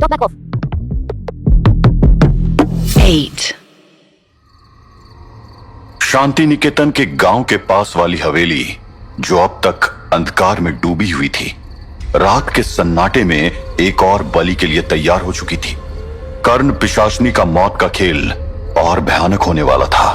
back off. 8. Shanti Niketan के गांव के पास वाली हवेली, जो अब तक अंधकार में डूबी हुई थी, रात के सन्नाटे में एक और बलि के लिए तैयार हो चुकी थी। कर्ण पिशाचनी का मौत का खेल और भयानक होने वाला था।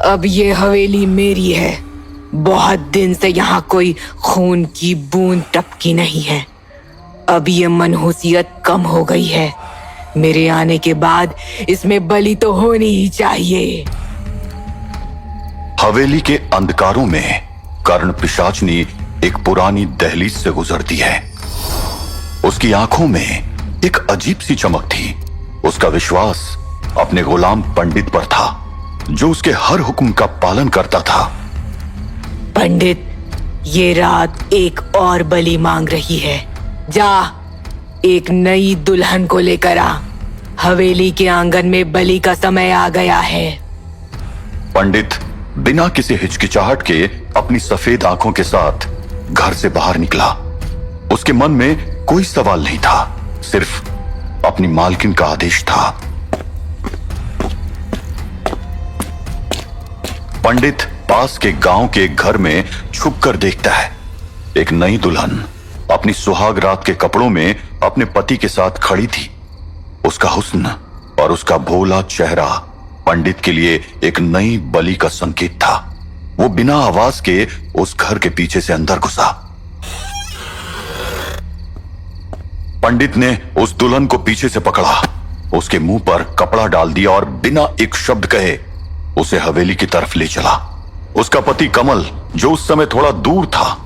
अब ये हवेली मेरी है। बहुत दिन से यहाँ कोई खून की बूंद टपकी नहीं है। अब ये मनहूसियत कम हो गई है। मेरे आने के बाद इसमें बलि तो होनी ही चाहिए। हवेली के अंधकारों में कर्ण पिशाचनी एक पुरानी दहलीज से गुजरती है। उसकी आंखों में एक अजीब सी चमक थी। उसका विश्वास अपने गुलाम पंडित पर था, जो उसके हर हुक्म का पालन करता था। पंडित, ये रात एक और बलि मांग रही है। जा, एक नई दुल्हन को लेकर आ। हवेली के आंगन में बलि का समय आ गया है। पंडित बिना किसी हिचकिचाहट के अपनी सफेद आंखों के साथ घर से बाहर निकला। उसके मन में कोई सवाल नहीं था, सिर्फ अपनी मालकिन का आदेश था। पंडित पास के गांव के एक घर में छुपकर देखता है। एक नई दुल्हन अपनी सुहाग रात के कपड़ों में अपने पति के साथ खड़ी थी। उसका हुस्न और उसका भोला चेहरा पंडित के लिए एक नई बलि का संकेत था। वो बिना आवाज के उस घर के पीछे से अंदर घुसा। पंडित ने उस दुल्हन को पीछे से पकड़ा, उसके मुंह पर कपड़ा डाल दिया और बिना एक शब्द कहे उसे हवेली की तरफ ले चला। उसका पति कमल, जो उस समय थोड़ा दूर था,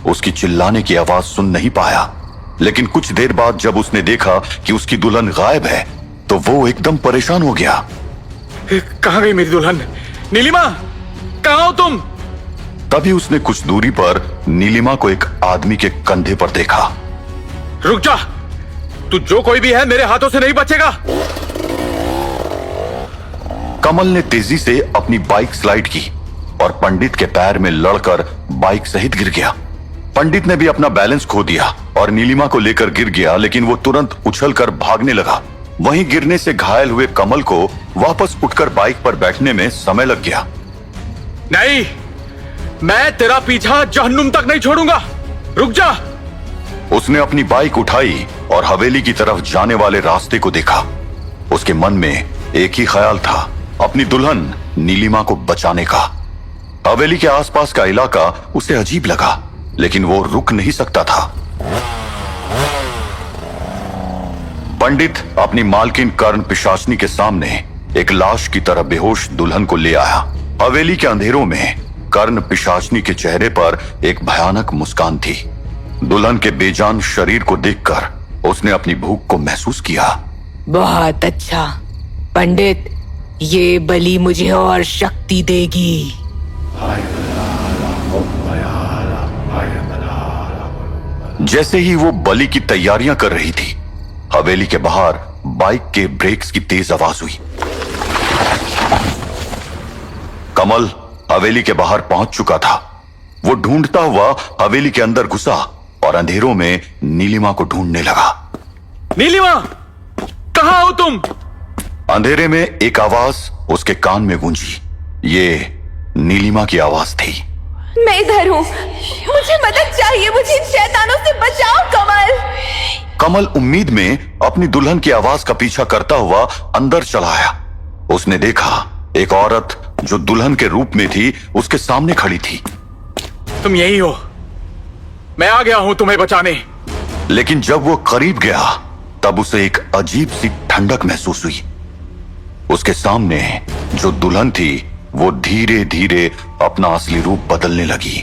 उसकी चिल्लाने की आवाज सुन नहीं पाया। लेकिन कुछ देर बाद जब उसने देखा कि उसकी दुल्हन गायब है, तो वो एकदम परेशान हो गया। कहां गई मेरी दुल्हन? नीलिमा, कहां हो तुम? तभी उसने कुछ दूरी पर नीलिमा को एक आदमी के कंधे पर देखा। रुक जा, तू जो कोई भी है मेरे हाथों से नहीं बचेगा। कमल ने तेजी से अपनी बाइक स्लाइड की और पंडित के पैर में लड़कर बाइक सहित गिर गया। पंडित ने भी अपना बैलेंस खो दिया और नीलिमा को लेकर गिर गया, लेकिन वो तुरंत उछलकर भागने लगा। वहीं गिरने से घायल हुए कमल को वापस उठकर बाइक पर बैठने में समय लग गया। नहीं, मैं तेरा पीछा जहन्नुम तक नहीं छोड़ूंगा। रुक जा। उसने अपनी बाइक उठाई और हवेली की तरफ जाने वाले रास्ते को देखा। उसके मन में एक ही ख्याल था, अपनी दुल्हन नीलिमा को बचाने का। हवेली के आसपास का इलाका उसे अजीब लगा, लेकिन वो रुक नहीं सकता था। पंडित अपनी मालकिन कर्ण पिशाचनी के सामने एक लाश की तरह बेहोश दुल्हन को ले आया। हवेली के अंधेरों में कर्ण पिशाचनी के चेहरे पर एक भयानक मुस्कान थी। दुल्हन के बेजान शरीर को देखकर उसने अपनी भूख को महसूस किया। बहुत अच्छा पंडित, ये बलि मुझे और शक्ति देगी। जैसे ही वो बलि की तैयारियां कर रही थी, हवेली के बाहर बाइक के ब्रेक्स की तेज आवाज हुई। कमल हवेली के बाहर पहुंच चुका था। वो ढूंढता हुआ हवेली के अंदर घुसा और अंधेरों में नीलिमा को ढूंढने लगा। नीलिमा, कहां हो तुम? अंधेरे में एक आवाज उसके कान में गूंजी। ये नीलिमा की आवाज थी। मैं इधर हूँ, मुझे मदद चाहिए, मुझे इन शैतानों से बचाओ कमल। कमल उम्मीद में अपनी दुल्हन की आवाज का पीछा करता हुआ अंदर चला आया। उसने देखा एक औरत जो दुल्हन के रूप में थी उसके सामने खड़ी थी। तुम यही हो, मैं आ गया हूं तुम्हें बचाने। लेकिन जब वो करीब गया तब उसे एक अजीब सी ठंडक महसूस हुई। उसके सामने जो दुल्हन थी वो धीरे धीरे अपना असली रूप बदलने लगी।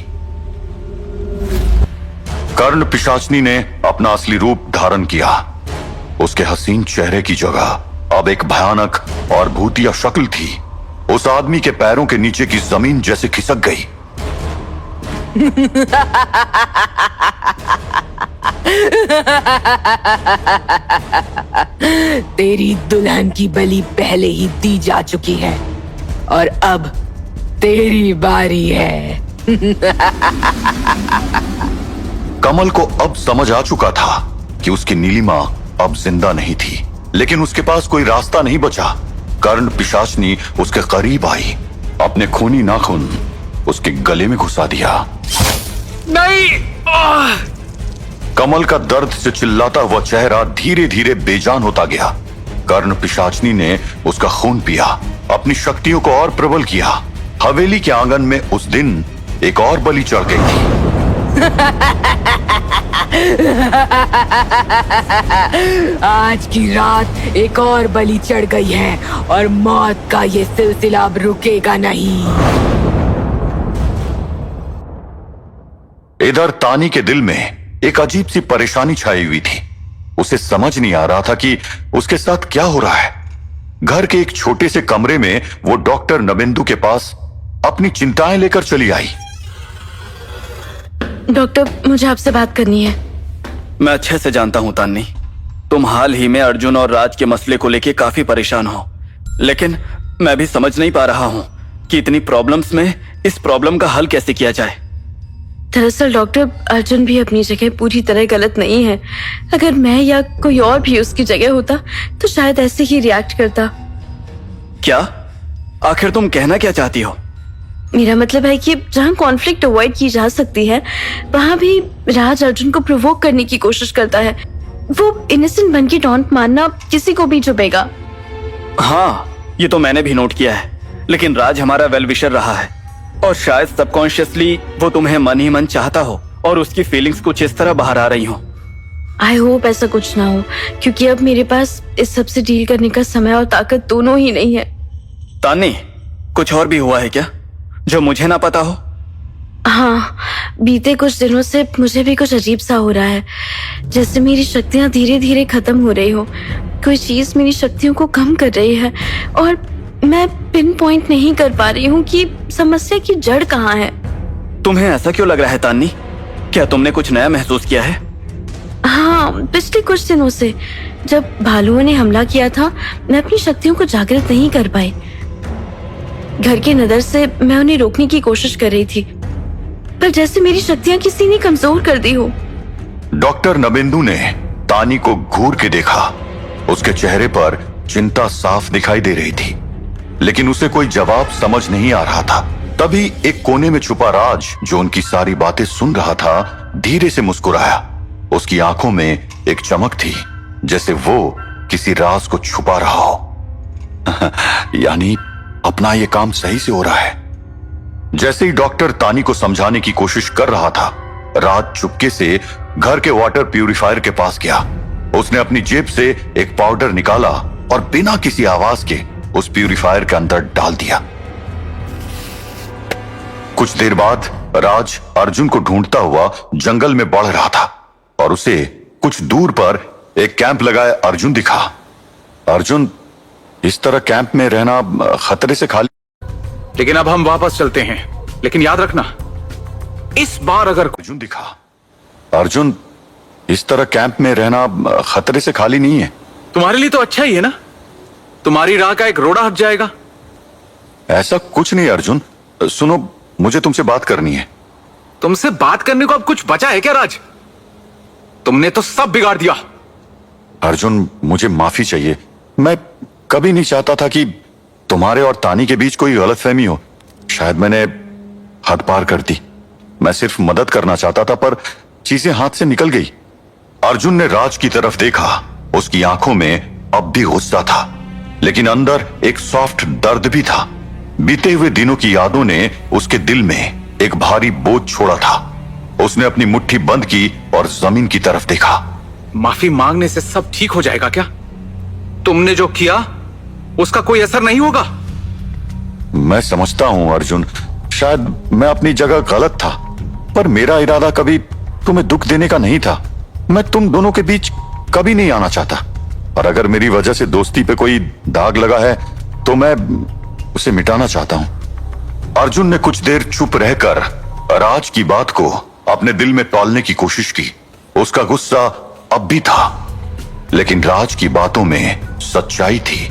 कर्ण पिशाचनी ने अपना असली रूप धारण किया। उसके हसीन चेहरे की जगह अब एक भयानक और भूतिया शक्ल थी। उस आदमी के पैरों के नीचे की जमीन जैसे खिसक गई। तेरी दुल्हन की बलि पहले ही दी जा चुकी है। और अब तेरी बारी है। कमल को अब समझ आ चुका था कि उसकी नीलिमा अब जिंदा नहीं थी, लेकिन उसके पास कोई रास्ता नहीं बचा। कर्ण पिशाचनी उसके करीब आई, अपने खूनी नाखून उसके गले में घुसा दिया। नहीं। कमल का दर्द से चिल्लाता हुआ चेहरा धीरे धीरे बेजान होता गया। कर्ण पिशाचनी ने उसका खून पिया, अपनी शक्तियों को और प्रबल किया। हवेली के आंगन में उस दिन एक और बलि चढ़ गई थी। आज की रात एक और बलि चढ़ गई है और मौत का ये सिलसिला अब रुकेगा नहीं। इधर तानी के दिल में एक अजीब सी परेशानी छाई हुई थी। उसे समझ नहीं आ रहा था कि उसके साथ क्या हो रहा है। घर के एक छोटे से कमरे में वो डॉक्टर नबेंदु के पास अपनी चिंताएं लेकर चली आई। डॉक्टर, मुझे आपसे बात करनी है। मैं अच्छे से जानता हूं तान्नी, तुम हाल ही में अर्जुन और राज के मसले को लेकर काफी परेशान हो, लेकिन मैं भी समझ नहीं पा रहा हूं कि इतनी प्रॉब्लम्स में इस प्रॉब्लम का हल कैसे किया जाए। दरअसल डॉक्टर, अर्जुन भी अपनी जगह पूरी तरह गलत नहीं है। अगर मैं या कोई और भी उसकी जगह होता तो शायद ऐसे ही रिएक्ट करता। क्या? आखिर तुम कहना क्या चाहती हो? मेरा मतलब है कि जहाँ कॉन्फ्लिक्ट अवॉइड की जा सकती है, वहाँ भी राज अर्जुन को प्रोवोक करने की कोशिश करता है। वो इनोसेंट बन के टॉन्ट मारना किसी को भी चुभेगा। हाँ, ये तो मैंने भी नोट किया है, लेकिन राज हमारा वेल विशर रहा है और शायद सबकॉन्शियसली वो तुम्हें मन ही मन चाहता हो और उसकी फीलिंग्स कुछ इस तरह बाहर आ रही हो। आई होप ऐसा कुछ ना हो, क्योंकि अब मेरे पास इस सब से डील करने का समय और ताकत दोनों ही नहीं है। तान्नी, कुछ और भी हुआ है क्या जो मुझे ना पता हो? हाँ, बीते कुछ दिनों से मुझे भी कुछ अजीब सा हो रहा है, जैसे मेरी शक्तियां धीरे धीरे खत्म हो रही हो। कोई चीज मेरी शक्तियों को कम कर रही है और मैं पिन पॉइंट नहीं कर पा रही हूँ कि समस्या की जड़ कहाँ है। तुम्हें ऐसा क्यों लग रहा है तान्नी? क्या तुमने कुछ नया महसूस किया है? हाँ, पिछले कुछ दिनों से जब भालुओं ने हमला किया था, मैं अपनी शक्तियों को जागृत नहीं कर पाई। घर के नजर से मैं उन्हें रोकने की कोशिश कर रही थी, पर जैसे मेरी शक्तियां किसी ने कमजोर कर दी हो। डॉक्टर नबेंदु ने तानी को घूर के देखा। उसके चेहरे पर चिंता साफ दिखाई दे रही थी, लेकिन उसे कोई जवाब समझ नहीं आ रहा था। तभी एक कोने में छुपा राज, जो उनकी सारी बातें सुन रहा था, धीरे से मुस्कुराया। उसकी आंखों में एक चमक थी, जैसे वो किसी राज को छुपा रहा हो। यानी अपना ये काम सही से हो रहा है। जैसे ही डॉक्टर तानी को समझाने की कोशिश कर रहा था, राज चुपके से घर के वाटर प्यूरिफायर के पास गया। उसने अपनी जेब से एक पाउडर निकाला और बिना किसी आवाज के उस प्यूरिफायर के अंदर डाल दिया। कुछ देर बाद राज अर्जुन को ढूंढता हुआ जंगल में बढ़ रहा था और उसे कुछ दूर पर एक कैंप लगाए अर्जुन दिखा। अर्जुन, इस तरह कैंप में रहना खतरे से खाली। लेकिन अब हम वापस चलते हैं, लेकिन याद रखना, इस बार अगर अर्जुन दिखा। अर्जुन, इस तरह कैंप में रहना खतरे से खाली नहीं है। तुम्हारे लिए तो अच्छा ही है ना, तुम्हारी राह का एक रोड़ा हट जाएगा। ऐसा कुछ नहीं अर्जुन, सुनो, मुझे तुमसे बात करनी है। तुमसे बात करने को अब कुछ बचा है क्या राज? तुमने तो सब बिगाड़ दिया। अर्जुन, मुझे माफी चाहिए। मैं कभी नहीं चाहता था कि तुम्हारे और तानी के बीच कोई गलतफहमी हो। शायद मैंने हद पार कर दी। मैं सिर्फ मदद करना चाहता था, पर चीजें हाथ से निकल गई। अर्जुन ने राज की तरफ देखा। उसकी आंखों में अब भी गुस्सा था, लेकिन अंदर एक सॉफ्ट दर्द भी था। बीते हुए दिनों की यादों ने उसके दिल में एक भारी बोझ छोड़ा था। उसने अपनी मुट्ठी बंद की और जमीन की तरफ देखा। माफी मांगने से सब ठीक हो जाएगा क्या? तुमने जो किया उसका कोई असर नहीं होगा। मैं समझता हूं अर्जुन, शायद मैं अपनी जगह गलत था, पर मेरा इरादा कभी तुम्हें दुख देने का नहीं था। मैं तुम दोनों के बीच कभी नहीं आना चाहता, और अगर मेरी वजह से दोस्ती पे कोई दाग लगा है तो मैं उसे मिटाना चाहता हूं। अर्जुन ने कुछ देर चुप रहकर राज की बात को अपने दिल में तौलने की कोशिश की। उसका गुस्सा अब भी था, लेकिन राज की बातों में सच्चाई थी।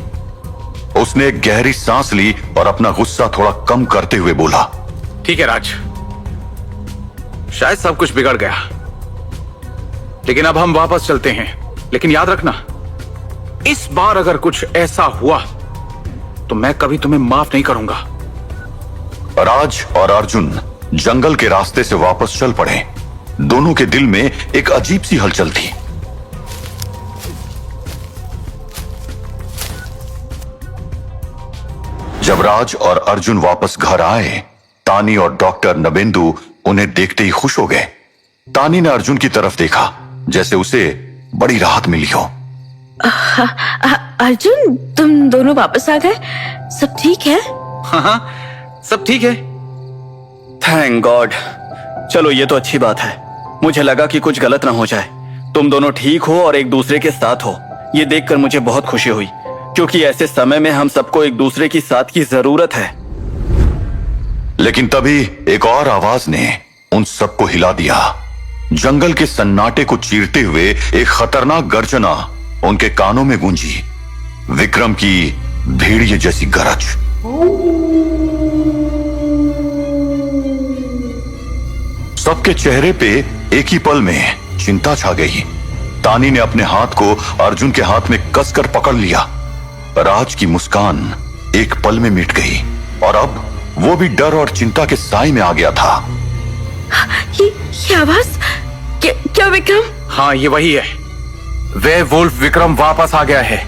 उसने एक गहरी सांस ली और अपना गुस्सा थोड़ा कम करते हुए बोला, ठीक है राज, शायद सब कुछ बिगड़ गया, लेकिन अब हम वापस चलते हैं। लेकिन याद रखना, इस बार अगर कुछ ऐसा हुआ तो मैं कभी तुम्हें माफ नहीं करूंगा। राज और अर्जुन जंगल के रास्ते से वापस चल पड़े। दोनों के दिल में एक अजीब सी हलचल थी। जब राज और अर्जुन वापस घर आए, तानी और डॉक्टर नबेंदु उन्हें देखते ही खुश हो गए। तानी ने अर्जुन की तरफ देखा, जैसे उसे बड़ी राहत मिली हो। अर्जुन, तुम दोनों वापस आ गए? सब ठीक है? हाँ, सब ठीक है। Thank God. चलो ये तो अच्छी बात है। मुझे लगा कि कुछ गलत ना हो जाए। तुम दोनों ठीक हो और एक दूसरे के साथ हो, ये देखकर मुझे बहुत खुशी हुई, क्योंकि ऐसे समय में हम सबको एक दूसरे की साथ की जरूरत है। लेकिन तभी एक और आवाज ने उन सबको हिला दिया। जंगल के सन्नाटे को चीरते हुए एक खतरनाक गर्जना उनके कानों में गूंजी। विक्रम की भेड़िए जैसी गरज। सबके चेहरे पे एक ही पल में चिंता छा गई। तानी ने अपने हाथ को अर्जुन के हाथ में कसकर पकड़ लिया। राज की मुस्कान एक पल में मिट गई और अब वो भी डर और चिंता के साए में आ गया था। ये आवाज क्या विक्रम? हाँ, ये वही है। वेयरवुल्फ विक्रम वापस आ गया है।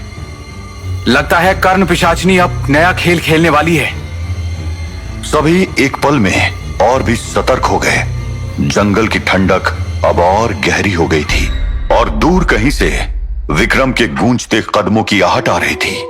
लगता है कर्ण पिशाचनी अब नया खेल खेलने वाली है। सभी एक पल में और भी सतर्क हो गए। जंगल की ठंडक अब और गहरी हो गई थी और दूर कहीं से विक्रम के गूंजते कदमों की आहट आ रही थी।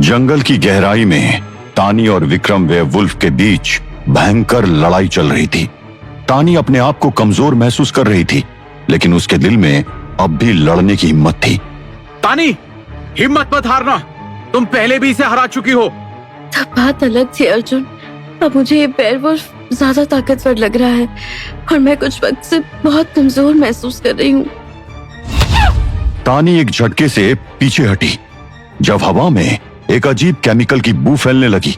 जंगल की गहराई में तानी और विक्रम वेयरवुल्फ के बीच भयंकर लड़ाई चल रही थी। तानी अपने आप को कमजोर महसूस कर रही थी, लेकिन उसके दिल में अब भी लड़ने की हिम्मत थी। तानी, हिम्मत मत हारना, तुम पहले भी इसे हरा चुकी हो। तब बात अलग थी अर्जुन। अब मुझे ये वेयरवुल्फ ज्यादा ताकतवर लग रहा है और मैं कुछ वक्त से बहुत कमजोर महसूस कर रही हूँ। तानी एक झटके से पीछे हटी जब हवा में एक अजीब केमिकल की बू फैलने लगी।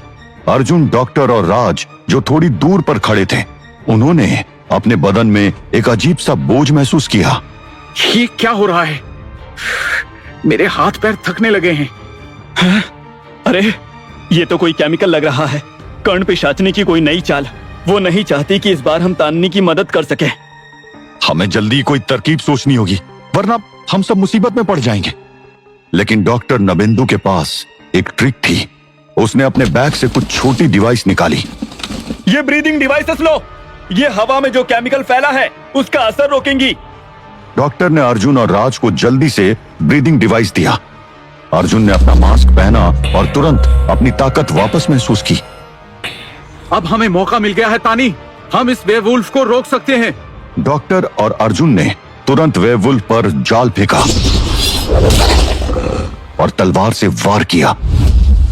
अर्जुन, डॉक्टर और राज जो थोड़ी दूर पर खड़े थे, उन्होंने अपने बदन में एक अजीब सा बोझ महसूस किया। ये क्या हो रहा है? मेरे हाथ पैर थकने लगे हैं। अरे ये तो कोई केमिकल लग रहा है। कर्ण पिशाचनी की कोई नई चाल। वो नहीं चाहती कि इस बार हम तान्नी की मदद कर सके। हमें जल्दी कोई तरकीब सोचनी होगी, वरना हम सब मुसीबत में पड़ जाएंगे। लेकिन डॉक्टर नबेंदु के पास एक ट्रिक थी। उसने अपने बैग से कुछ छोटी डिवाइस निकाली। ये ब्रीदिंग डिवाइसेस लो। ये हवा में जो केमिकल फैला है उसका असर रोकेंगी। डॉक्टर ने अर्जुन और राज को जल्दी से ब्रीदिंग डिवाइस दिया। अर्जुन ने अपना मास्क पहना और तुरंत अपनी ताकत वापस महसूस की। अब हमें मौका मिल गया है तानी, हम इस वेयरवुल्फ को रोक सकते हैं। डॉक्टर और अर्जुन ने तुरंत वेयरवुल्फ पर जाल फेंका और तलवार से वार किया।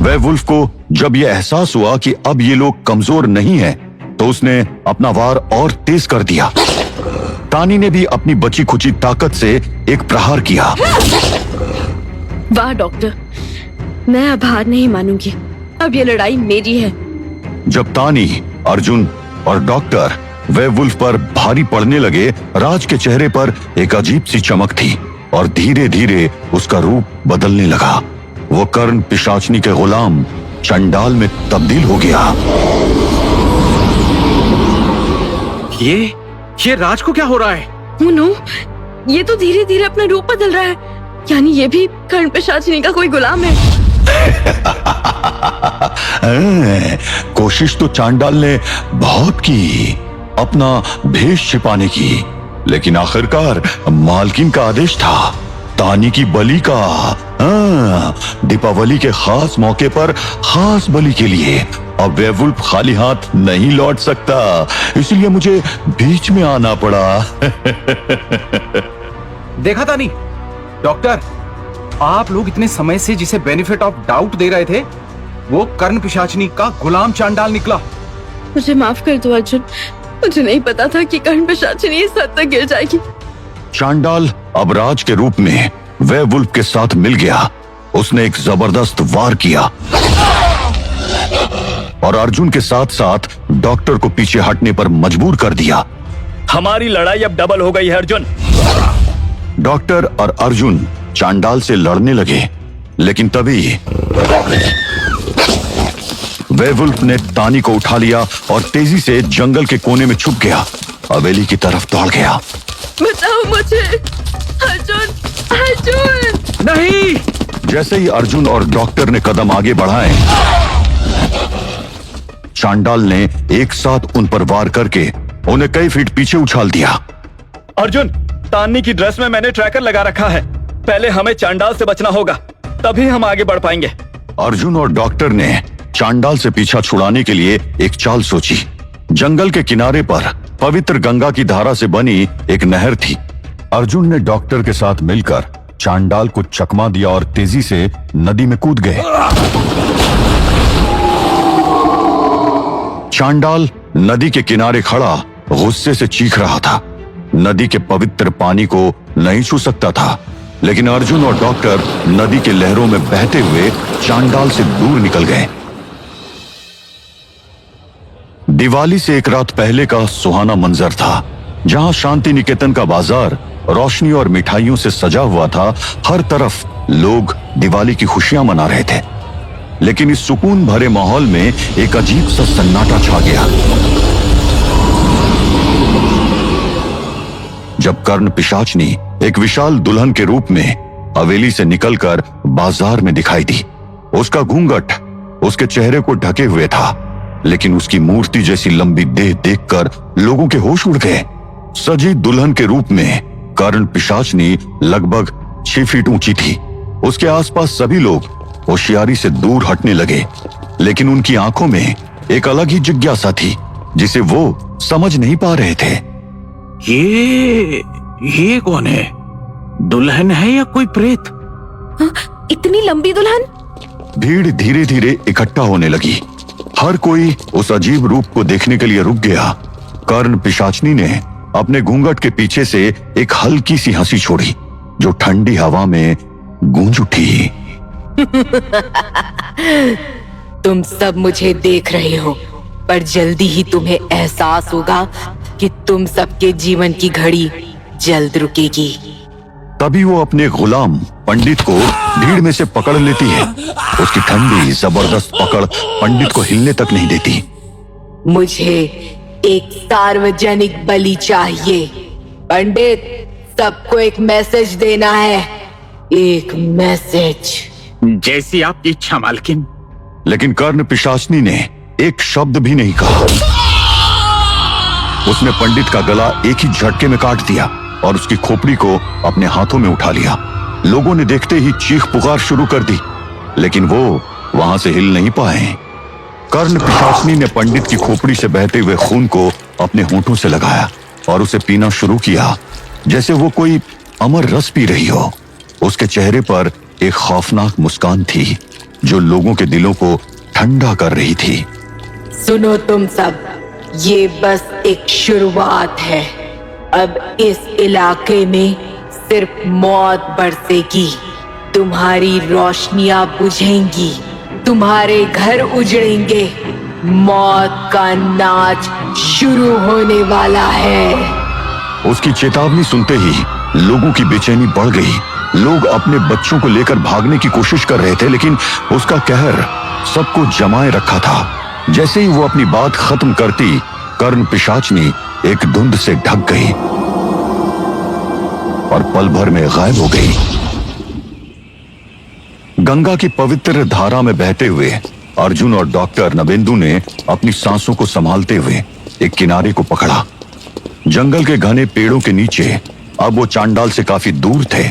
वेयरवुल्फ को जब यह एहसास हुआ कि अब ये लोग कमजोर नहीं हैं, तो उसने अपना वार और तेज कर दिया। तानी ने भी अपनी बची खुची ताकत से एक प्रहार किया। वाह डॉक्टर, मैं अब हार नहीं मानूंगी। अब ये लड़ाई मेरी है। जब तानी, अर्जुन और डॉक्टर वेयरवुल्फ पर भारी पड़ने लगे, राज के चेहरे पर एक अजीब सी चमक थी और धीरे धीरे उसका रूप बदलने लगा। वो कर्ण पिशाचनी के गुलाम चंडाल में तब्दील हो गया। ये राज को क्या हो रहा है? नो, ये तो धीरे धीरे अपना रूप बदल रहा है। यानी ये भी कर्ण पिशाचनी का कोई गुलाम है। कोशिश तो चांडाल ने बहुत की अपना भेष छिपाने की, लेकिन आखिरकार मालकिन का आदेश था। तानी की बलि का, दीपावली के खास मौके पर खास बलि के लिए अब वेयरवुल्फ खाली हाथ नहीं लौट सकता, इसलिए मुझे बीच में आना पड़ा। देखा तानी, डॉक्टर, आप लोग इतने समय से जिसे बेनिफिट ऑफ डाउट दे रहे थे, वो कर्ण पिशाचिनी का गुलाम चांडाल निकला। मुझे माफ कर दो अर्जुन, मुझे नहीं पता था कि कर्ण पिशाचिनी इस हद तक गिर जाएगी। चांडाल अब राज के रूप में वेयरवुल्फ के साथ मिल गया। उसने एक जबरदस्त वार किया और अर्जुन के साथ साथ डॉक्टर को पीछे हटने पर मजबूर कर दिया। हमारी लड़ाई अब डबल हो गई है अर्जुन। डॉक्टर और अर्जुन चांडाल से लड़ने लगे, लेकिन तभी वेयरवुल्फ ने तानी को उठा लिया और तेजी से जंगल के कोने में छुप गया। हवेली की तरफ दौड़ गया। बचाओ मुझे अर्जुन, अर्जुन! नहीं! जैसे ही अर्जुन और डॉक्टर ने कदम आगे बढ़ाए, चांडाल ने एक साथ उन पर वार करके उन्हें कई फीट पीछे उछाल दिया। अर्जुन, तान्नी की ड्रेस में मैंने ट्रैकर लगा रखा है। पहले हमें चांडाल से बचना होगा, तभी हम आगे बढ़ पाएंगे। अर्जुन और डॉक्टर ने चांडाल से पीछा छुड़ाने के लिए एक चाल सोची। जंगल के किनारे पर पवित्र गंगा की धारा से बनी एक नहर थी। अर्जुन ने डॉक्टर के साथ मिलकर चांडाल को चकमा दिया और तेजी से नदी में कूद गए। चांडाल नदी के किनारे खड़ा गुस्से से चीख रहा था। नदी के पवित्र पानी को नहीं छू सकता था, लेकिन अर्जुन और डॉक्टर नदी के लहरों में बहते हुए चांडाल से दूर निकल गए। दिवाली से एक रात पहले का सुहाना मंजर था, जहां शांति निकेतन का बाजार रोशनी और मिठाइयों से सजा हुआ था। हर तरफ लोग दिवाली की खुशियां मना रहे थे, लेकिन इस सुकून भरे माहौल में एक अजीब सा सन्नाटा छा गया। जब कर्ण पिशाचनी एक विशाल दुल्हन के रूप में हवेली से निकलकर बाजार में दिखाई दी। उसका घूंघट उसके चेहरे को ढके हुए था, लेकिन उसकी मूर्ति जैसी लंबी देह देखकर लोगों के होश उड़ गए। सजी दुल्हन के रूप में कर्ण पिशाचनी लगभग 6 फीट ऊंची थी। उसके आसपास सभी लोग होशियारी से दूर हटने लगे, लेकिन उनकी आंखों में एक अलग ही जिज्ञासा थी जिसे वो समझ नहीं पा रहे थे। ये कौन है? दुल्हन है या कोई प्रेत? इतनी लंबी दुल्हन? भीड़ धीरे धीरे इकट्ठा होने लगी। हर कोई उस अजीब रूप को देखने के लिए रुक गया। कर्ण पिशाचनी ने अपने घूंघट के पीछे से एक हल्की सी हंसी छोड़ी, जो ठंडी हवा में गूंज उठी। तुम सब मुझे देख रहे हो, पर जल्दी ही तुम्हें एहसास होगा कि तुम सबके जीवन की घड़ी जल्द रुकेगी। तभी वो अपने गुलाम पंडित को भीड़ में से पकड़ लेती है। उसकी ठंडी जबरदस्त पकड़ पंडित को हिलने तक नहीं देती। मुझे एक सार्वजनिक बलि चाहिए। पंडित, सबको एक मैसेज देना है। एक मैसेज। जैसी आपकी इच्छा मालकिन। लेकिन कर्ण पिशाचनी ने एक शब्द भी नहीं कहा। उसने पंडित का गला एक ही झटके में काट दिया और उसकी खोपड़ी को अपने हाथों में उठा लिया। लोगों ने देखते ही चीख पुकार शुरू कर दी, लेकिन वो वहां से हिल नहीं पाए। कर्ण पिशाचनी ने पंडित की खोपड़ी से बहते हुए खून को अपने होंठों से लगाया और उसे पीना शुरू किया, जैसे वो कोई अमर रस पी रही हो। उसके चेहरे पर एक खौफनाक मुस्कान थी, जो लोगों के दिलों को ठंडा कर रही थी। सुनो तुम सब, ये बस एक शुरुआत है। अब इस इलाके में सिर्फ मौत बरसेगी। तुम्हारी रोशनियां बुझेंगी, तुम्हारे घर उजड़ेंगे। मौत का नाच शुरू होने वाला है। उसकी चेतावनी सुनते ही लोगों की बेचैनी बढ़ गई। लोग अपने बच्चों को लेकर भागने की कोशिश कर रहे थे, लेकिन उसका कहर सबको जमाए रखा था। जैसे ही वो अपनी बात खत्म करती, कर्ण पिशाचनी एक धुंध से ढक गई और पल भर में गायब हो गई। गंगा की पवित्र धारा में बहते हुए अर्जुन और डॉक्टर नवेंदु ने अपनी सांसों को संभालते हुए एक किनारे को पकड़ा। जंगल के घने पेड़ों के नीचे अब वो चांडाल से काफी दूर थे।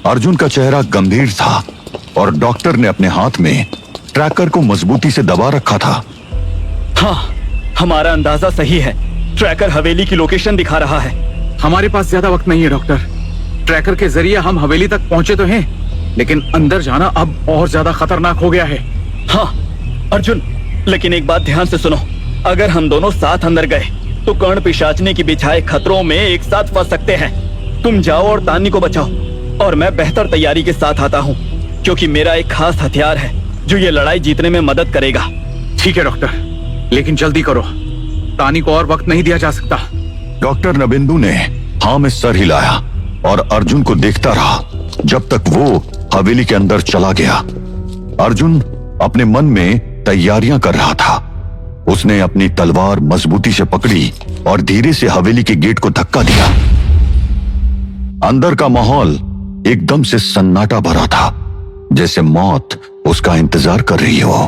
अर्जुन का चेहरा गंभीर था और डॉक्टर ने अपने हाथ में ट्रैकर को मजबूती से दबा रखा था। हाँ, हमारा अंदाजा सही है। ट्रैकर हवेली की लोकेशन दिखा रहा है। हमारे पास ज्यादा वक्त नहीं है डॉक्टर। ट्रैकर के जरिए हम हवेली तक पहुंचे तो हैं, लेकिन अंदर जाना अब और ज्यादा खतरनाक हो गया है। हाँ, अर्जुन, लेकिन एक बात ध्यान से सुनो, अगर हम दोनों साथ अंदर गए तो कर्ण पिशाचनी की बिछाए खतरों में एक साथ फंस सकते हैं। तुम जाओ और तान्नी को बचाओ, और मैं बेहतर तैयारी के साथ आता हूँ, क्योंकि मेरा एक खास हथियार है जो ये लड़ाई जीतने में मदद करेगा। ठीक है डॉक्टर, लेकिन जल्दी करो, तानी को और वक्त नहीं दिया जा सकता। डॉक्टर नबिंदु ने हाँ में सर हिलाया और अर्जुन को देखता रहा जब तक वो हवेली के अंदर चला गया। अर्जुन अपने मन में तैयारियां कर रहा था। उसने अपनी तलवार मजबूती से पकड़ी और धीरे से हवेली के गेट को धक्का दिया। अंदर का माहौल एकदम से सन्नाटा भरा था, जैसे मौत उसका इंतजार कर रही हो।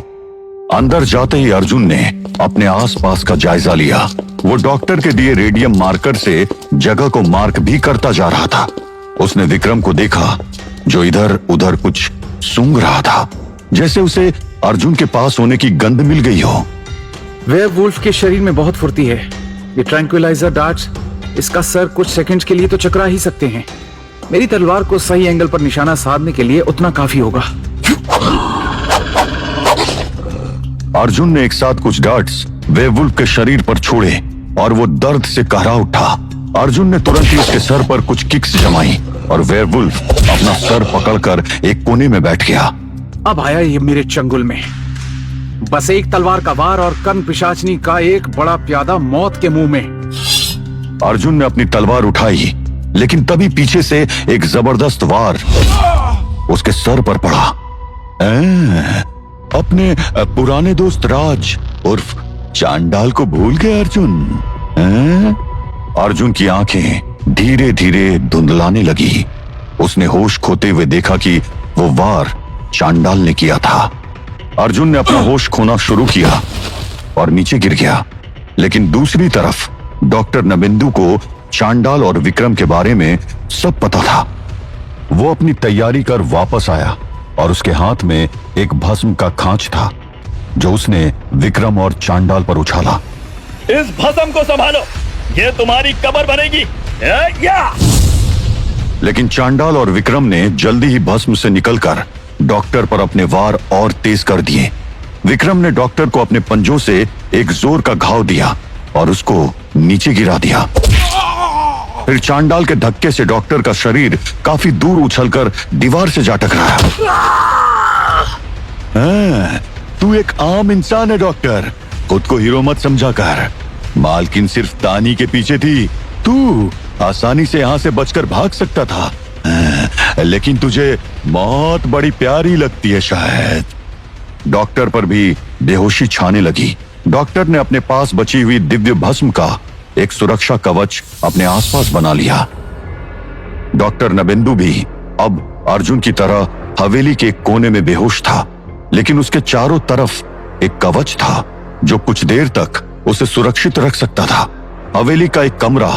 अंदर जाते ही अर्जुन ने अपने आसपास का जायजा लिया। वो डॉक्टर के दिए रेडियम मार्कर से जगह को मार्क भी करता जा रहा था। उसने विक्रम को देखा जो इधर उधर कुछ सूंघ रहा था, जैसे उसे अर्जुन के पास होने की गंध मिल गई हो। वेयरवुल्फ के शरीर में बहुत फुर्ती है। ये ट्रैंक्विलाइजर डार्ट्स इसका सर कुछ सेकंड्स के लिए तो चकरा ही सकते हैं। मेरी तलवार को सही एंगल पर निशाना साधने के लिए उतना काफी होगा। अर्जुन ने एक साथ कुछ डार्ट्स वेयरवुल्फ के शरीर पर छोड़े और वो दर्द से कहरा उठा। अर्जुन ने तुरंत ही उसके सर पर कुछ किक्स जमाई और वेयरवुल्फ अपना सर पकड़कर एक कोने में बैठ गया। अब आया ये मेरे चंगुल में। बस एक तलवार का वार और कर्ण पिशाचनी का एक बड़ा प्यादा मौत के मुंह में। अर्जुन ने अपनी तलवार उठाई, लेकिन तभी पीछे से एक जबरदस्त वार उसके सर पर पड़ा। अपने पुराने दोस्त राज उर्फ चांडाल को भूल गए अर्जुन? अर्जुन की आंखें धीरे धीरे धुंधलाने लगी। उसने होश खोते हुए देखा कि वो वार चांडाल ने किया था। अर्जुन ने अपना होश खोना शुरू किया और नीचे गिर गया। लेकिन दूसरी तरफ डॉक्टर नबिंदु को चांडाल और विक्रम के बारे में सब पता था। वो अपनी तैयारी कर वापस आया और उसके हाथ में एक भस्म का खांच था जो उसने विक्रम और चांडाल पर उछाला। इस भस्म को संभालो, ये तुम्हारी कब्र बनेगी। लेकिन चांडाल और विक्रम ने जल्दी ही भस्म से निकलकर डॉक्टर पर अपने वार और तेज कर दिए। विक्रम ने डॉक्टर को अपने पंजों से एक जोर का घाव दिया और उसको नीचे गिरा दिया। फिर चांडाल के धक्के से डॉक्टर का शरीर काफी दूर उछलकर दीवार से जा टकराया। तू एक आम इंसान है डॉक्टर, खुद को हीरो मत समझा कर। मालकिन सिर्फ तानी के पीछे थी, तू आसानी से यहां से बचकर भाग सकता था। लेकिन तुझे मौत बड़ी प्यारी लगती है शायद। डॉक्टर पर भी बेहोशी छाने लगी। डॉक्टर ने अपने पास बची हुई दिव्य भस्म का एक सुरक्षा कवच अपने आसपास बना लिया। डॉक्टर नबिंदु भी अब अर्जुन की तरह हवेली के एक कोने में बेहोश था, लेकिन उसके चारों तरफ एक कवच था जो कुछ देर तक उसे सुरक्षित रख सकता था। हवेली का एक कमरा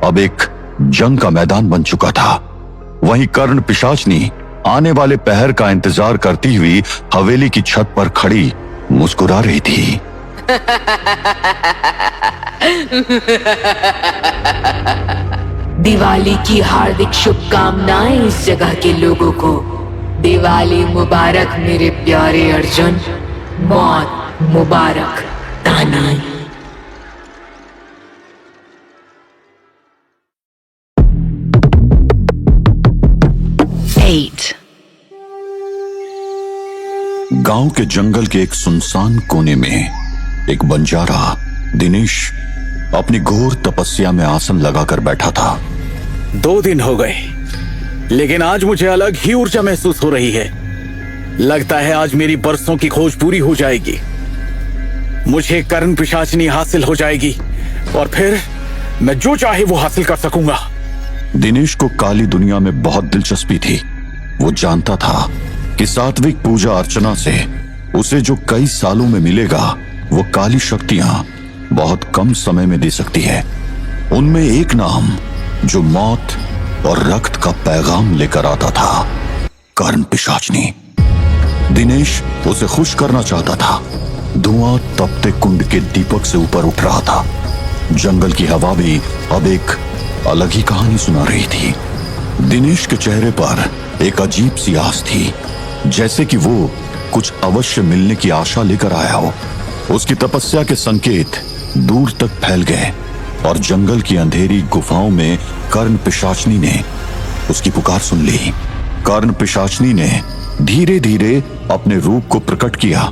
अब एक जंग का मैदान बन चुका था। वहीं कर्ण पिशाचनी आने वाले पहर का इंतजार करती हुई हवेली की छत पर खड़ी मुस्कुरा रही थी। दिवाली की हार्दिक शुभकामनाएं इस जगह के लोगों को। दिवाली मुबारक मेरे प्यारे अर्जुन, मौत मुबारक तानी। गांव के जंगल के एक सुनसान कोने में एक बंजारा दिनेश अपनी घोर तपस्या में आसन लगाकर बैठा था। 2 दिन हो गए, लेकिन आज मुझे अलग ही ऊर्जा महसूस हो रही है। लगता है आज मेरी बरसों की खोज पूरी हो जाएगी। मुझे कर्ण पिशाचनी हासिल हो जाएगी और फिर मैं जो चाहे वो हासिल कर सकूंगा। दिनेश को काली दुनिया में बहुत दिलचस्पी थी। वो जानता था कि सात्विक पूजा अर्चना से उसे जो कई सालों में मिलेगा वो काली शक्तियां बहुत कम समय में दे सकती है। उनमें एक नाम जो मौत और रक्त का पैगाम लेकर आता था, कर्ण पिशाचनी। दिनेश उसे खुश करना चाहता था। धुआं तपते कुंड के दीपक से ऊपर उठ रहा था। जंगल की हवा भी अब एक अलग ही कहानी सुना रही थी। दिनेश के चेहरे पर एक अजीब सी आस थी, जैसे कि वो कुछ अवश्य मिलने की आशा लेकर आया हो। उसकी तपस्या के संकेत दूर तक फैल गए और जंगल की अंधेरी गुफाओं में कर्ण पिशाचनी ने उसकी पुकार सुन ली। कर्ण पिशाचनी ने धीरे धीरे अपने रूप को प्रकट किया।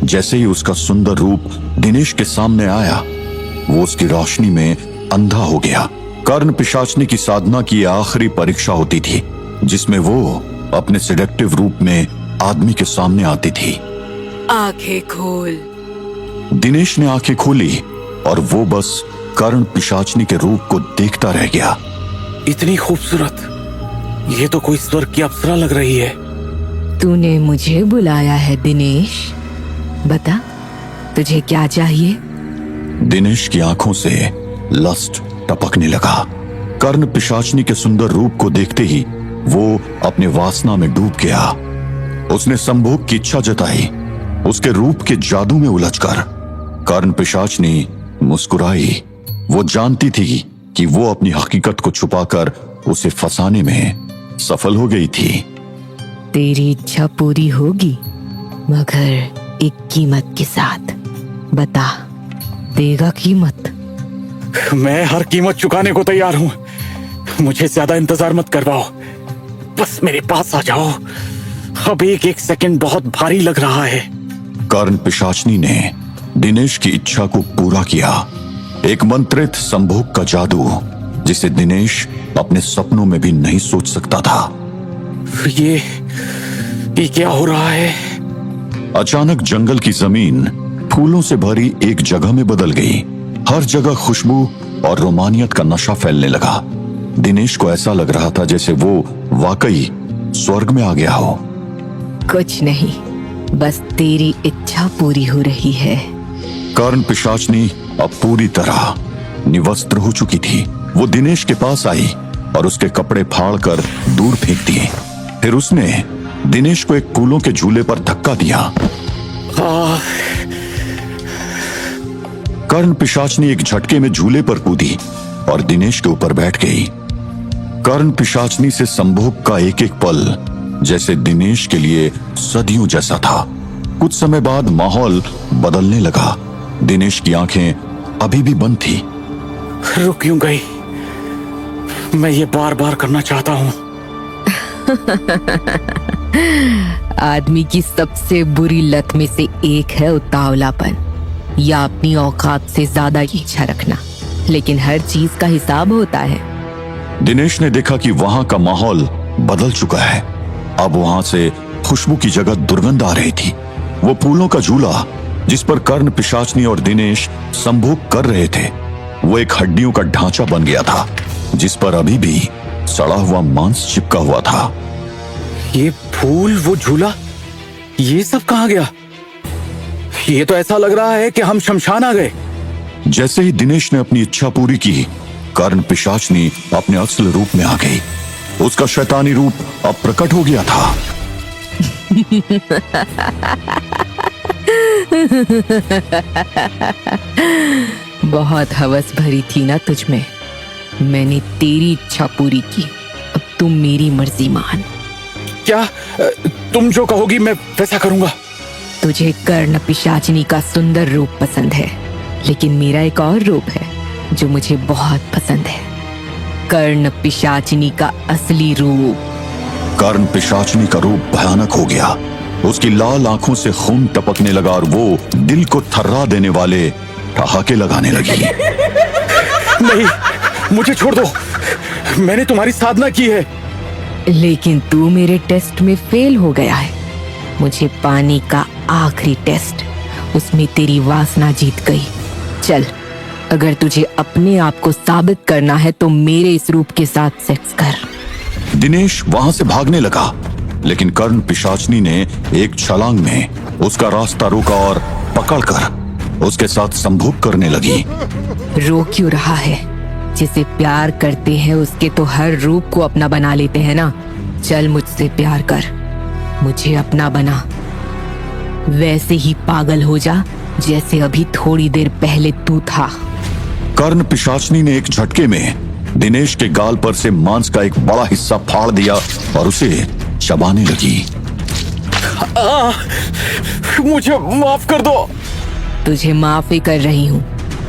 जैसे ही उसका सुंदर रूप दिनेश के सामने आया, वो उसकी रोशनी में अंधा हो गया। कर्ण पिशाचनी की साधना की आखिरी परीक्षा होती थी, जिसमें वो अपने सेडक्टिव रूप में आदमी के सामने आती थी। आंखें खोल। दिनेश ने आंखें खोली और वो बस कर्ण पिशाचनी के रूप को देखता रह गया। इतनी खूबसूरत, ये तो कोई स्वर्ग की अप्सरा लग रही है। तूने मुझे बुलाया है दिनेश, बता तुझे क्या चाहिए? दिनेश की आंखों से लस्ट टपकने लगा। कर्ण पिशाचनी के सुंदर रूप को देखते ही वो अपने वासना में डूब गया। उसने संभोग की इच्छा जताई। उसके रूप के जादू में उलझकर कर्ण पिशाचनी मुस्कुराई। वो जानती थी कि वो अपनी हकीकत को छुपाकर उसे फंसाने में सफल हो गई थी। तेरी इच्छा पूरी होगी, मगर एक कीमत के साथ। बता, देगा कीमत? मैं हर कीमत चुकाने को तैयार हूं। मुझे ज्यादा इंतजार मत करवाओ, बस मेरे पास आ जाओ। अब एक एक सेकंड बहुत भारी लग रहा है। कर्ण पिशाचनी ने दिनेश की इच्छा को पूरा किया। एक मंत्रित संभोग का जादू, जिसे दिनेश अपने सपनों में भी नहीं सोच सकता था। ये क्या हो रहा है? अचानक जंगल की जमीन फूलों से भरी एक जगह में बदल गई। हर जगह खुशबू और रोमानियत का नशा फैलने लगा। दिनेश को ऐसा लग रहा था जैसे वो वाकई स्वर्ग में आ गया हो। कुछ नहीं, बस तेरी इच्छा पूरी हो रही है। कर्ण पिशाचनी अब पूरी तरह निवस्त्र हो चुकी थी। वो दिनेश के पास आई और उसके कपड़े फाड़कर दूर फेंक दिए। फिर उसने दिनेश को एक फूलों के झूले पर धक्का दिया। कर्ण पिशाचनी एक झटके में झूले पर कूदी और दिनेश के ऊपर बैठ गई। कर्ण पिशाचनी से संभोग का एक एक पल जैसे दिनेश के लिए सदियों जैसा था। कुछ समय बाद माहौल बदलने लगा। दिनेश की आंखें अभी भी बंद थी। रुक क्यों गई? मैं ये बार बार करना चाहता हूँ। आदमी की सबसे बुरी लत में से एक है उतावलापन, या अपनी औकात से ज्यादा की इच्छा रखना। लेकिन हर चीज का हिसाब होता है। दिनेश ने देखा कि वहां का माहौल बदल चुका है। अब वहां से खुशबू की जगह दुर्गंध आ रही थी। वो फूलों का झूला जिस पर कर्ण पिशाचनी और दिनेश संभोग कर रहे थे, वो एक हड्डियों का ढांचा बन गया था, जिस पर अभी भी सड़ा हुआ मांस चिपका हुआ था। ये फूल, वो झूला, ये सब कहाँ गया? ये तो ऐसा लग रहा है कि हम शमशान आ गए। जैसे ही दिनेश ने अपनी इच्छा पूरी की, कर्ण पिशाचनी अपने असल रूप में आ गई। उसका शैतानी रूप अब प्रकट हो गया था। बहुत हवस भरी थी ना तुझमें। मैंने तेरी इच्छा पूरी की, अब तुम मेरी मर्जी मान। क्या? तुम जो कहोगी मैं वैसा करूंगा। तुझे कर्ण पिशाचनी का सुंदर रूप पसंद है, लेकिन मेरा एक और रूप है जो मुझे बहुत पसंद है। कर्ण पिशाचनी का असली रूप। कर्ण पिशाचनी का रूप भयानक हो गया। उसकी लाल आंखों से खून टपकने लगा और वो दिल को थर्रा देने वाले ठहाके लगाने लगी। नहीं, मुझे छोड़ दो। मैंने तुम्हारी साधना की है। लेकिन तू मेरे टेस्ट में फेल हो गया है। मुझे पाने का आखिरी टेस्ट, उसमें तेरी वासना जीत गई। चल, अगर तुझे अपने आप को साबित करना है तो मेरे इस रूप के साथ सेक्स कर। दिनेश वहां से भागने लगा, लेकिन कर्ण पिशाचनी ने एक छलांग में उसका रास्ता रोका और पकड़कर उसके साथ संभोग करने लगी। रो क्यों रहा है? जिसे प्यार करते हैं उसके तो हर रूप को अपना बना लेते हैं ना। चल, मुझसे प्यार कर, मुझे अपना बना। वैसे ही पागल हो जा जैसे अभी थोड़ी देर पहले तू था। कर्ण पिशाचनी ने एक झटके में दिनेश के गाल पर से मांस का एक बड़ा हिस्सा फाड़ दिया और उसे चबाने लगी। मुझे माफ कर दो। तुझे माफ ही कर रही हूँ।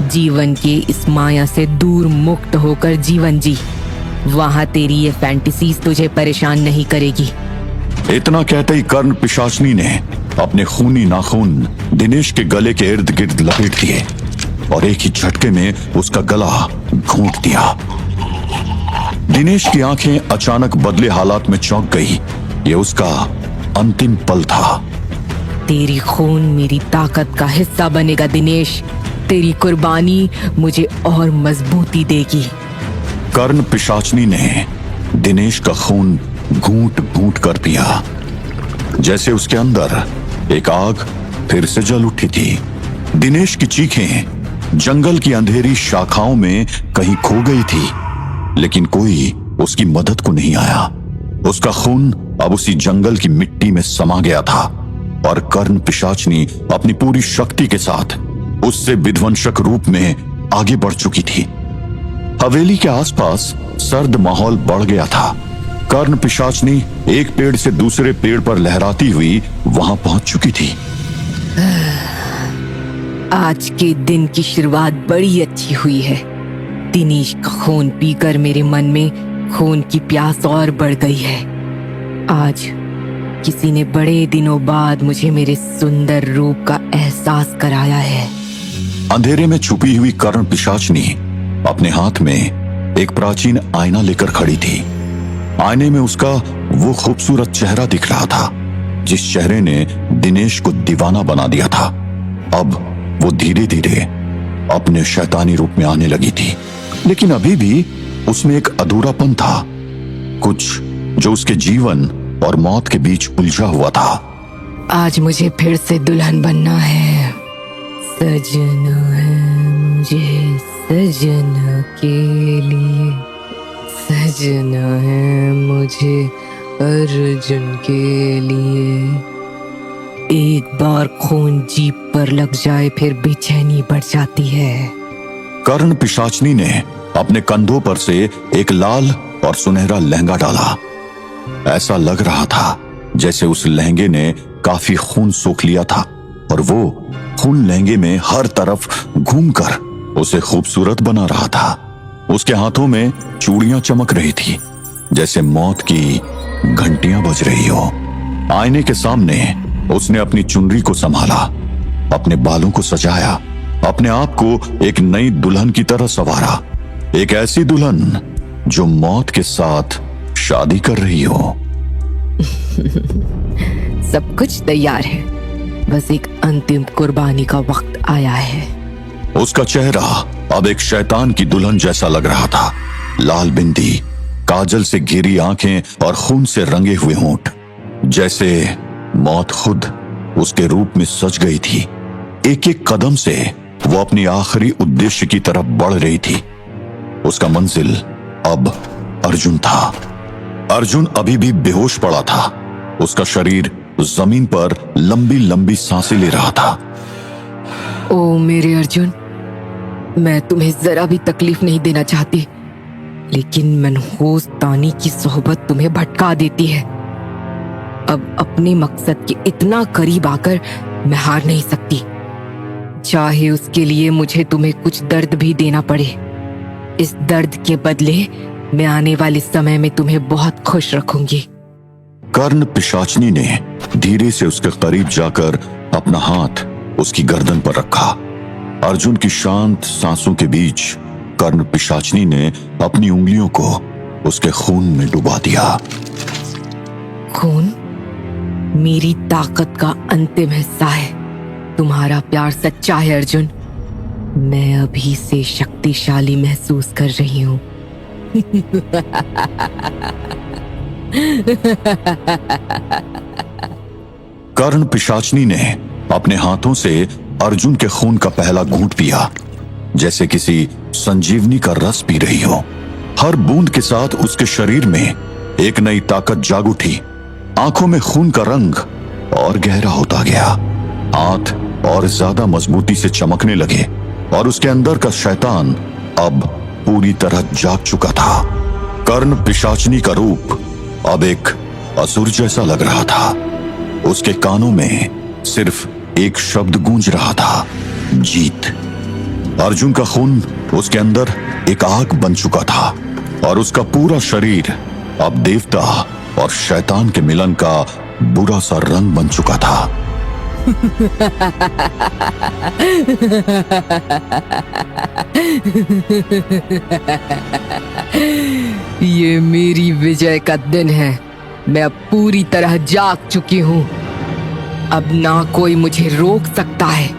जीवन के इस माया से दूर मुक्त होकर जीवन जी। वहाँ तेरी ये फैंटेसीज तुझे परेशान नहीं करेगी। इतना कहते ही कर्ण पिशाचनी ने अपने खूनी नाखून दिनेश के गले के इर्द गिर्द लपेट दिए और एक ही झटके में उसका गला घोंट दिया। दिनेश की आंखें अचानक बदले हालात में चौंक गई। ये उसका अंतिम पल था। तेरी खून मेरी ताकत का हिस्सा बनेगा दिनेश। तेरी कुर्बानी मुझे और मजबूती देगी। कर्ण पिशाचनी ने दिनेश का खून घूंट घूंट कर पिया, जैसे उसके अंदर एक आग फिर से जल उठी थी। दिनेश की चीखें जंगल की अंधेरी शाखाओं में कहीं खो गई थी, लेकिन कोई उसकी मदद को नहीं आया। उसका खून अब उसी जंगल की मिट्टी में समा गया था और कर्ण पिशाचनी अपनी पूरी शक्ति के साथ उससे विध्वंसक रूप में आगे बढ़ चुकी थी। हवेली के आसपास सर्द माहौल बढ़ गया था। कर्ण पिशाचनी एक पेड़ से दूसरे पेड़ पर लहराती हुई वहां पहुंच चुकी थी। आज के दिन की शुरुआत बड़ी अच्छी हुई है। दिनेश का खून पीकर मेरे मन में खून की प्यास और बढ़ गई है। आज किसी ने बड़े दिनों बाद मुझे मेरे सुंदर रूप का एहसास कराया है। अंधेरे में छुपी हुई कर्ण पिशाचनी अपने हाथ में एक प्राचीन आईना लेकर खड़ी थी। आईने में उसका वो खूबसूरत चेहरा दिख रहा था जिस चेहरे ने दिनेश को दीवाना बना दिया था। अब वो धीरे धीरे अपने शैतानी रूप में आने लगी थी, लेकिन अभी भी उसमें एक अधूरापन था, कुछ जो उसके जीवन और मौत के बीच उलझा हुआ था। आज मुझे फिर से दुल्हन बनना है। सजना है मुझे सजना के लिए, सजना है मुझे अर्जुन के लिए। एक बार खून जीप पर लग जाए फिर बेचैनी बढ़ जाती है। कर्ण पिशाचनी ने अपने कंधों पर से एक लाल और सुनहरा लहंगा डाला। ऐसा लग रहा था जैसे उस लहंगे ने काफी खून सोख लिया था और वो खून लहंगे में हर तरफ घूमकर उसे खूबसूरत बना रहा था। उसके हाथों में चूड़ियां चमक रही थी जैसे मौत की घंटियां बज रही हो। आईने के सामने उसने अपनी चुनरी को संभाला, अपने बालों को सजाया, अपने आप को एक नई दुल्हन की तरह संवारा। एक ऐसी दुल्हन जो मौत के साथ शादी कर रही हो। सब कुछ तैयार है, बस एक अंतिम कुर्बानी का वक्त आया है। उसका चेहरा अब एक शैतान की दुल्हन जैसा लग रहा था। लाल बिंदी, काजल से घिरी आंखें और खून से रंगे हुए होंठ, जैसे मौत खुद उसके रूप में सज गई थी। एक एक कदम से वो अपनी आखिरी उद्देश्य की तरफ बढ़ रही थी। उसका मंजिल अब अर्जुन था। अर्जुन अभी भी बेहोश पड़ा था। उसका शरीर जमीन पर लंबी लंबी सांसें ले रहा था। ओ मेरे अर्जुन, मैं तुम्हें जरा भी तकलीफ नहीं देना चाहती, लेकिन मनहूस तानी की सोहबत तुम्हें भटका देती है। अब अपने मकसद के इतना करीब आकर मैं हार नहीं सकती, चाहे उसके लिए मुझे तुम्हें कुछ दर्द भी देना पड़े। इस दर्द के बदले मैं आने वाले समय में तुम्हें बहुत खुश रखूंगी। कर्ण पिशाचनी ने धीरे से उसके करीब जाकर अपना हाथ उसकी गर्दन पर रखा। अर्जुन की शांत सांसों के बीच कर्ण पिशाचनी ने अपनी उंगलियों को उसके खून में डुबा दिया। खून मेरी ताकत का अंतिम हिस्सा है। तुम्हारा प्यार सच्चा है अर्जुन। मैं अभी से शक्तिशाली महसूस कर रही हूँ। कर्ण पिशाचनी ने अपने हाथों से अर्जुन के खून का पहला घूंट पिया, जैसे किसी संजीवनी का रस पी रही हो। हर बूंद के साथ उसके शरीर में एक नई ताकत जाग उठी। आंखों में खून का रंग और गहरा होता गया, हाथ और ज्यादा मजबूती से चमकने लगे और उसके अंदर का शैतान अब पूरी तरह जाग चुका था। कर्ण पिशाचनी का रूप अब एक असुर जैसा लग रहा था। उसके कानों में सिर्फ एक शब्द गूंज रहा था, जीत। अर्जुन का खून उसके अंदर एक आग बन चुका था और उसका पूरा शरीर अब देवता और शैतान के मिलन का बुरा सा रंग बन चुका था। ये मेरी विजय का दिन है। मैं अब पूरी तरह जाग चुकी हूँ। अब ना कोई मुझे रोक सकता है,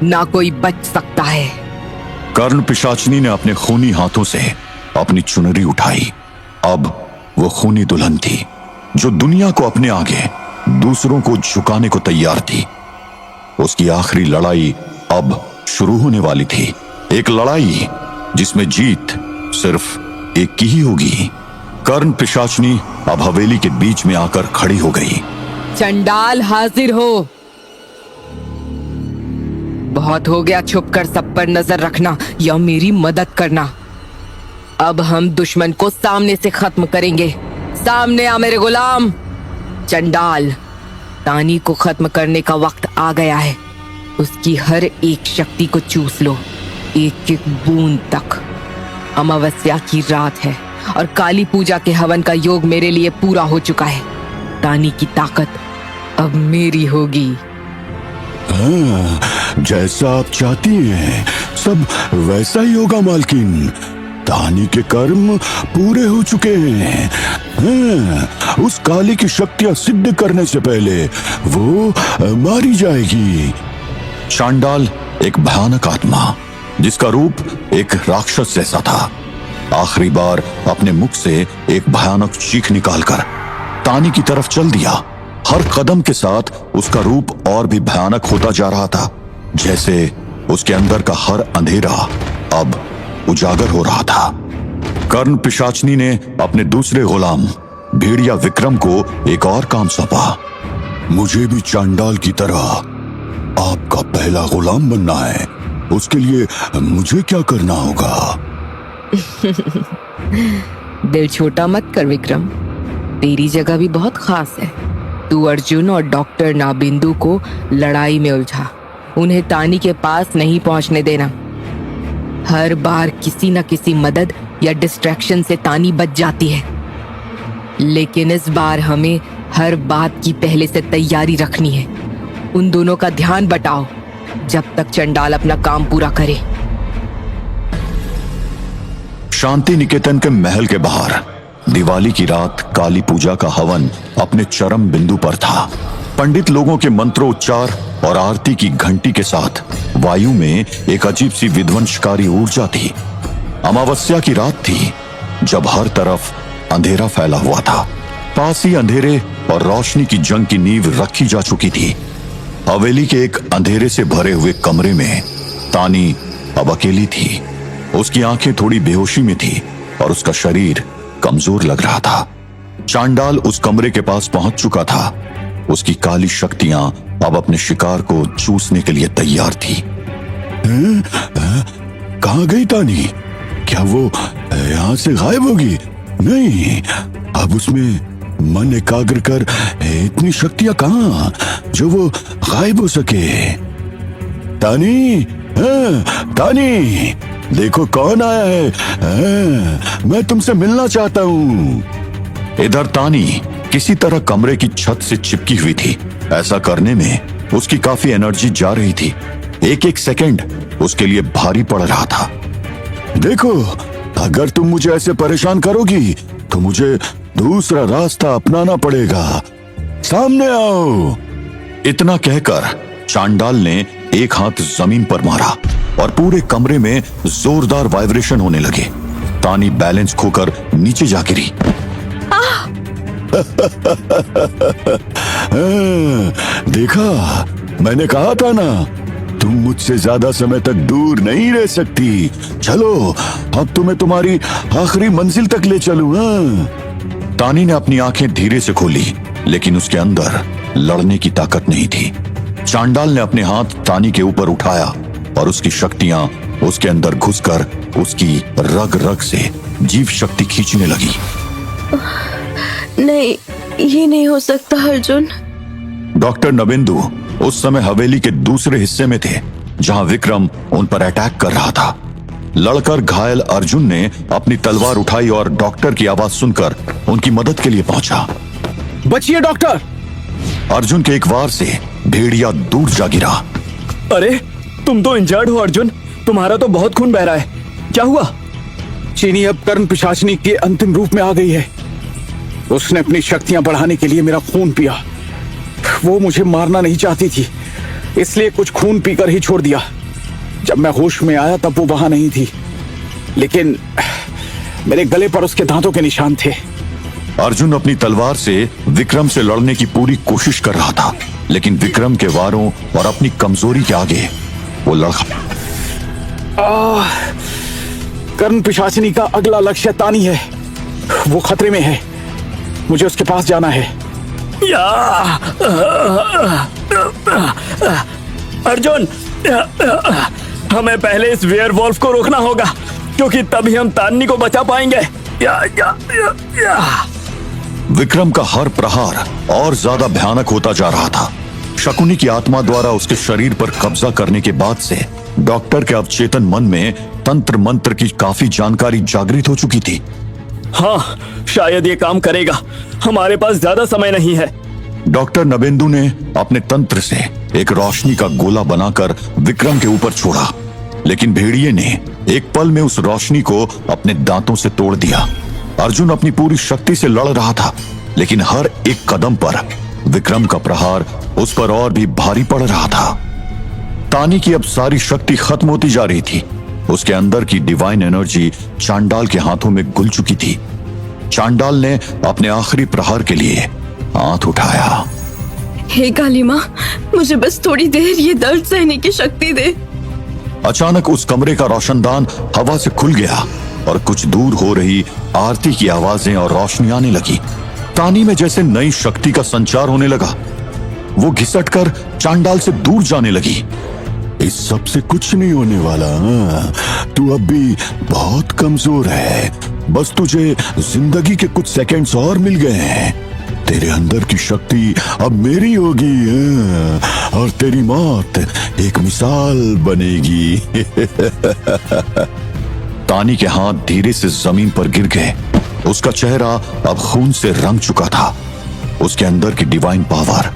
ना कोई बच सकता है। कर्ण पिशाचनी ने अपने खूनी हाथों से अपनी चुनरी उठाई। अब वो खूनी दुल्हन थी जो दुनिया को अपने आगे दूसरों को झुकाने को तैयार थी। उसकी आखिरी लड़ाई अब शुरू होने वाली थी, एक लड़ाई जिसमें जीत सिर्फ एक की ही होगी। कर्ण पिशाचनी अब हवेली के बीच में आकर खड़ी हो गई। चंडाल हाजिर हो। बहुत हो गया छुपकर सब पर नजर रखना या मेरी मदद करना। अब हम दुश्मन को सामने से खत्म करेंगे। सामने आ मेरे गुलाम। चंडाल, तानी को खत्म करने का वक्त आ गया है। उसकी हर एक शक्ति को चूस लो, एक एक बूंद तक। अमावस्या की रात है और काली पूजा के हवन का योग मेरे लिए पूरा हो चुका है। तानी की ताकत अब मेरी होगी। हाँ, जैसा आप चाहती हैं सब वैसा ही होगा मालकिन। तानी के कर्म पूरे हो चुके हैं। हाँ, उस काली की शक्तियां सिद्ध करने से पहले वो मारी जाएगी। चांडाल एक भयानक आत्मा जिसका रूप एक राक्षस जैसा था, आखिरी बार अपने मुख से एक भयानक चीख निकालकर तानी की तरफ चल दिया। हर कदम के साथ उसका रूप और भी भयानक होता जा रहा था, जैसे उसके अंदर का हर अंधेरा अब उजागर हो रहा था। कर्ण पिशाचनी ने अपने दूसरे गुलाम भेड़िया विक्रम को एक और काम सौंपा। मुझे भी चांडाल की तरह आपका पहला गुलाम बनना है। उसके लिए मुझे क्या करना होगा? दिल छोटा मत कर विक्रम, तेरी जगह भी बहुत खास है। तू अर्जुन और डॉक्टर नाबिंदु को लड़ाई में उलझा, उन्हें तानी के पास नहीं पहुंचने देना। हर बार किसी न किसी मदद या डिस्ट्रैक्शन से तानी बच जाती है, लेकिन इस बार हमें हर बात की पहले से तैयारी रखनी है। उन दोनों का ध्यान बटाओ जब तक चंडाल अपना काम पूरा करे। शांति निकेतन के महल के बाहर दिवाली की रात काली पूजा का हवन अपने चरम बिंदु पर था। पंडित लोगों के मंत्रोच्चार और आरती की घंटी के साथ वायु में एक अजीब सी विध्वंसकारी ऊर्जा थी। अमावस्या की रात थी जब हर तरफ अंधेरा फैला हुआ था। पास ही अंधेरे और रोशनी की जंग की नींव रखी जा चुकी थी। हवेली के एक अंधेरे से भरे हुए कमरे में तानी अब अकेली थी। उसकी आंखें थोड़ी बेहोशी में थी और उसका शरीर कमजोर लग रहा था। चांडाल उस कमरे के पास पहुंच चुका था। उसकी काली शक्तियां अब अपने शिकार को चूसने के लिए तैयार थी। कहां गई तानी? क्या वो यहां से गायब होगी? नहीं, अब उसमें मन एकाग्र कर इतनी शक्तियां कहां जो वो गायब हो सके। तानी, तानी, देखो कौन आया है। मैं तुमसे मिलना चाहता हूँ। इधर तानी किसी तरह कमरे की छत से चिपकी हुई थी। ऐसा करने में उसकी काफी एनर्जी जा रही थी। एक एक सेकंड उसके लिए भारी पड़ रहा था। देखो, अगर तुम मुझे ऐसे परेशान करोगी तो मुझे दूसरा रास्ता अपनाना पड़ेगा। सामने आओ। इतना कहकर चांडाल ने एक हाथ जमीन पर मारा और पूरे कमरे में जोरदार वाइब्रेशन होने लगे। तानी बैलेंस खोकर नीचे जा गिरी। देखा, मैंने कहा था ना, तुम मुझसे ज्यादा समय तक दूर नहीं रह सकती। चलो, अब तुम्हें तुम्हारी आखिरी मंजिल तक ले चलूं। तानी ने अपनी आंखें धीरे से खोली, लेकिन उसके अंदर लड़ने की ताकत नहीं थी। चांडाल ने अपने हाथ तानी के ऊपर उठाया और उसकी शक्तियां उसके अंदर घुसकर उसकी रग रग से जीव शक्ति खींचने लगी। नहीं, ये नहीं हो सकता अर्जुन। डॉक्टर नवेंदु उस समय हवेली के दूसरे हिस्से में थे, जहां विक्रम उन पर अटैक कर रहा था। लड़कर घायल अर्जुन ने अपनी तलवार उठाई और डॉक्टर की आवाज सुनकर उनकी मदद के लिए पहुंचा। बचिए डॉक्टर। अर्जुन के एक वार से भेड़िया दूर जा गिरा। अरे तुम तो इंजर्ड हो अर्जुन, तुम्हारा तो बहुत खून बह रहा है, क्या हुआ? चीनी अब कर्ण पिशाचनी के अंतिम रूप में आ गई है। उसने अपनी शक्तियां बढ़ाने के लिए मेरा खून पिया। वो मुझे मारना नहीं चाहती थी, इसलिए कुछ खून पीकर ही छोड़ दिया। जब मैं होश में आया तब वो वहां नहीं थी, लेकिन मेरे गले पर उसके दांतों के निशान थे। अर्जुन अपनी तलवार से विक्रम से लड़ने की पूरी कोशिश कर रहा था, लेकिन विक्रम के वारों और अपनी कमजोरी के आगे वो लड़का। कर्ण पिशाचिनी का अगला लक्ष्य तानी है। वो खतरे में है, मुझे उसके पास जाना है। अर्जुन, हमें पहले इस वेयरवॉल्फ को रोकना होगा, क्योंकि तभी हम तान्नी को बचा पाएंगे। विक्रम का हर प्रहार और ज्यादा भयानक होता जा रहा था। शकुनी की आत्मा द्वारा उसके शरीर पर कब्जा करने के बाद से डॉक्टर के अवचेतन मन में तंत्र मंत्र की काफी जानकारी जागृत हो चुकी थी। हाँ, शायद ये काम करेगा, हमारे पास ज्यादा समय नहीं है। डॉक्टर नवेंदु ने अपने तंत्र से एक रोशनी का गोला बनाकर विक्रम के ऊपर छोड़ा, लेकिन भेड़िए ने एक पल में उस रोशनी को अपने दांतों से तोड़ दिया। अर्जुन अपनी पूरी शक्ति से लड़ रहा था, लेकिन हर एक कदम पर विक्रम का प्रहार उस पर और भी भारी पड़ रहा था। तानी की अब सारी शक्ति खत्म होती जा रही थी। उसके अंदर की डिवाइन एनर्जी चांडाल के हाथों में घुल चुकी थी। चांडाल ने अपने आखिरी प्रहार के लिए हाथ उठाया। हे काली माँ, मुझे बस थोड़ी देर ये दर्द सहने की शक्ति दे। अचानक उस कमरे का रोशनदान हवा से खुल गया और कुछ दूर हो रही आरती की आवाजें और रोशनी आने लगी। तानी में जैसे नई शक्ति का संचार होने लगा। वो घिसटकर चांडाल से दूर जाने लगी। इस सब से कुछ नहीं होने वाला। तू अब भी बहुत कमजोर है, बस तुझे जिंदगी के कुछ सेकंड्स और मिल गए हैं। तेरे अंदर की शक्ति अब मेरी होगी और तेरी मौत एक मिसाल बनेगी। तानी के हाथ धीरे से जमीन पर गिर गए। उसका चेहरा अब खून से रंग चुका था। उसके अंदर की डिवाइन पावर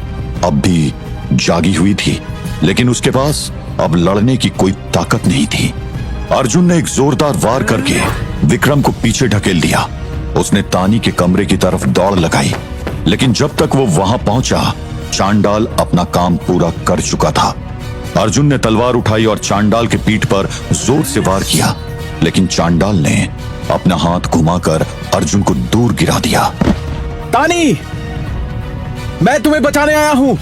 अब भी जागी हुई थी, लेकिन उसके पास अब लड़ने की कोई ताकत नहीं थी। अर्जुन ने एक जोरदार वार करके विक्रम को पीछे ढकेल दिया। उसने तानी के कमरे की तरफ दौड़ लगाई, लेकिन जब तक वो वहां पहुंचा, चांडाल अपना काम पूरा कर चुका था। अर्जुन ने तलवार उठाई और चांडाल के पीठ पर जोर से वार किया, लेकिन चांडाल ने अपना हाथ घुमाकर अर्जुन को दूर गिरा दिया। तानी, मैं तुम्हें बचाने आया हूं।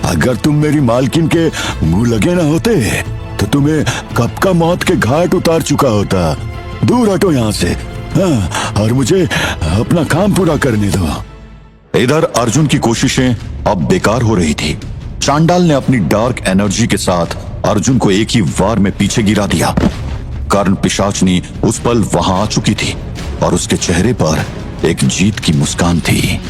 अगर तुम मेरी मालकिन के मुंह लगे ना होते तो तुम्हें कब का मौत के घाट उतार चुका होता। दूर हटो यहाँ से, और मुझे अपना काम पूरा करने दो। इधर अर्जुन की कोशिशें अब बेकार हो रही थी। चांडाल ने अपनी डार्क एनर्जी के साथ अर्जुन को एक ही वार में पीछे गिरा दिया। कर्ण पिशाचनी उस पल वहां आ चुकी थी और उसके चेहरे पर एक जीत की मुस्कान थी।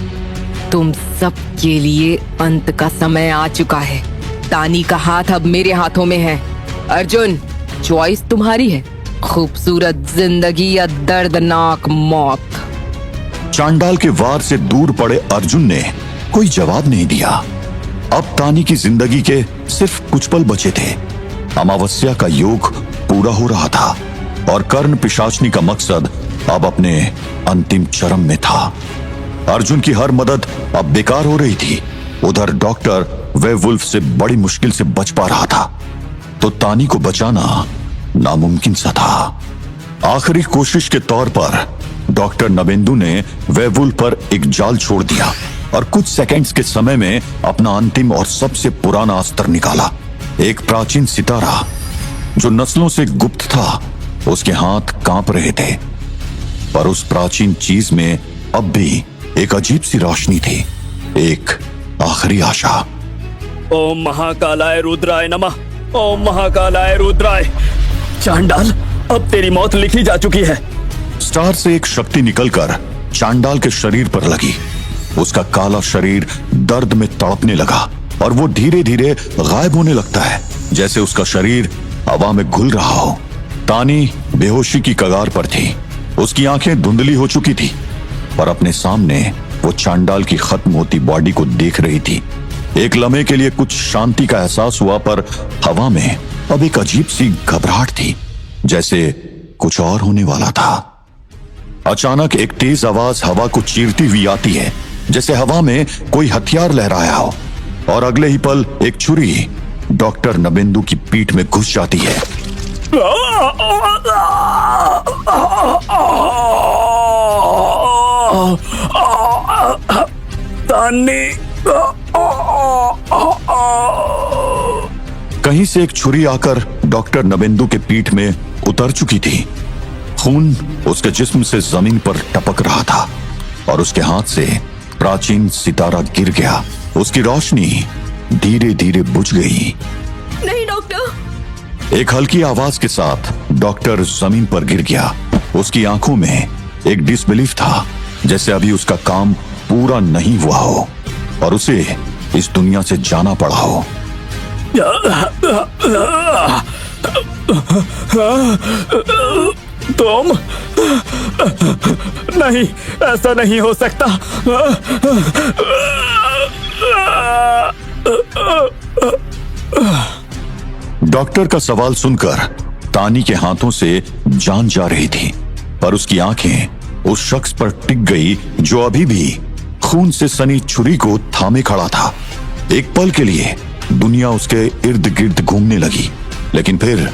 तुम सब के लिए अंत का समय आ चुका है। तानी का हाथ अब मेरे हाथों में है। अर्जुन, चॉइस तुम्हारी है, खूबसूरत जिंदगी या दर्दनाक मौत। चांडाल के वार से दूर पड़े अर्जुन ने कोई जवाब नहीं दिया। अब तानी की जिंदगी के सिर्फ कुछ पल बचे थे। अमावस्या का योग पूरा हो रहा था और कर्ण पिशाचनी का मकसद अब अपने अंतिम चरम में था। अर्जुन की हर मदद अब बेकार हो रही थी। उधर डॉक्टर वेवुल्फ से बड़ी मुश्किल से बच पा रहा था, तो तानी को बचाना नामुमकिन सा था। आखिरी कोशिश के तौर पर डॉक्टर नवेंदु ने वेवुल्फ पर एक जाल छोड़ दिया और कुछ सेकंड्स के समय में अपना अंतिम और सबसे पुराना अस्त्र निकाला। एक प्राचीन सितारा जो नस्लों से गुप्त था। उसके हाथ कांप रहे थे, पर उस प्राचीन चीज में अब भी एक अजीब सी रोशनी थी, एक आखिरी आशा। ओम महाकालाय रुद्राय नमः। ओम महाकालाय रुद्राय। चांडाल, अब तेरी मौत लिखी जा चुकी है। स्टार से एक शक्ति निकलकर चांडाल के शरीर पर लगी। उसका काला शरीर दर्द में तड़पने लगा और वो धीरे धीरे गायब होने लगता है, जैसे उसका शरीर हवा में घुल रहा हो। तानी बेहोशी की कगार पर थी। उसकी आंखें धुंधली हो चुकी थी, पर अपने सामने वो चांडाल की खत्म होती बॉडी को देख रही थी। एक लम्हे के लिए कुछ शांति का एहसास हुआ, पर हवा में अब एक अजीब सी घबराहट थी, जैसे कुछ और होने वाला था। अचानक एक तेज आवाज हवा को चीरती हुई आती है, जैसे हवा में कोई हथियार लहराया हो, और अगले ही पल एक छुरी डॉक्टर नबेंदु की पीठ में घुस जाती है। कहीं से एक छुरी आकर डॉक्टर नबेंदु के पीठ में उतर चुकी थी। खून उसके जिस्म से जमीन पर टपक रहा था और उसके हाथ से प्राचीन सितारा गिर गया। उसकी रोशनी धीरे धीरे बुझ गई। नहीं डॉक्टर। एक हल्की आवाज के साथ डॉक्टर जमीन पर गिर गया। उसकी आंखों में एक डिसबिलीफ था, जैसे अभी उसका काम पूरा नहीं हुआ हो और उसे इस दुनिया से जाना पड़ा हो। तुम नहीं, ऐसा नहीं हो सकता। डॉक्टर का सवाल सुनकर तानी के हाथों से जान जा रही थी, पर उसकी आंखें उस शख्स पर टिक गई जो अभी भी खून से सनी छुरी को थामे खड़ा था। एक पल के लिए दुनिया उसके इर्द गिर्द घूमने लगी, लेकिन फिर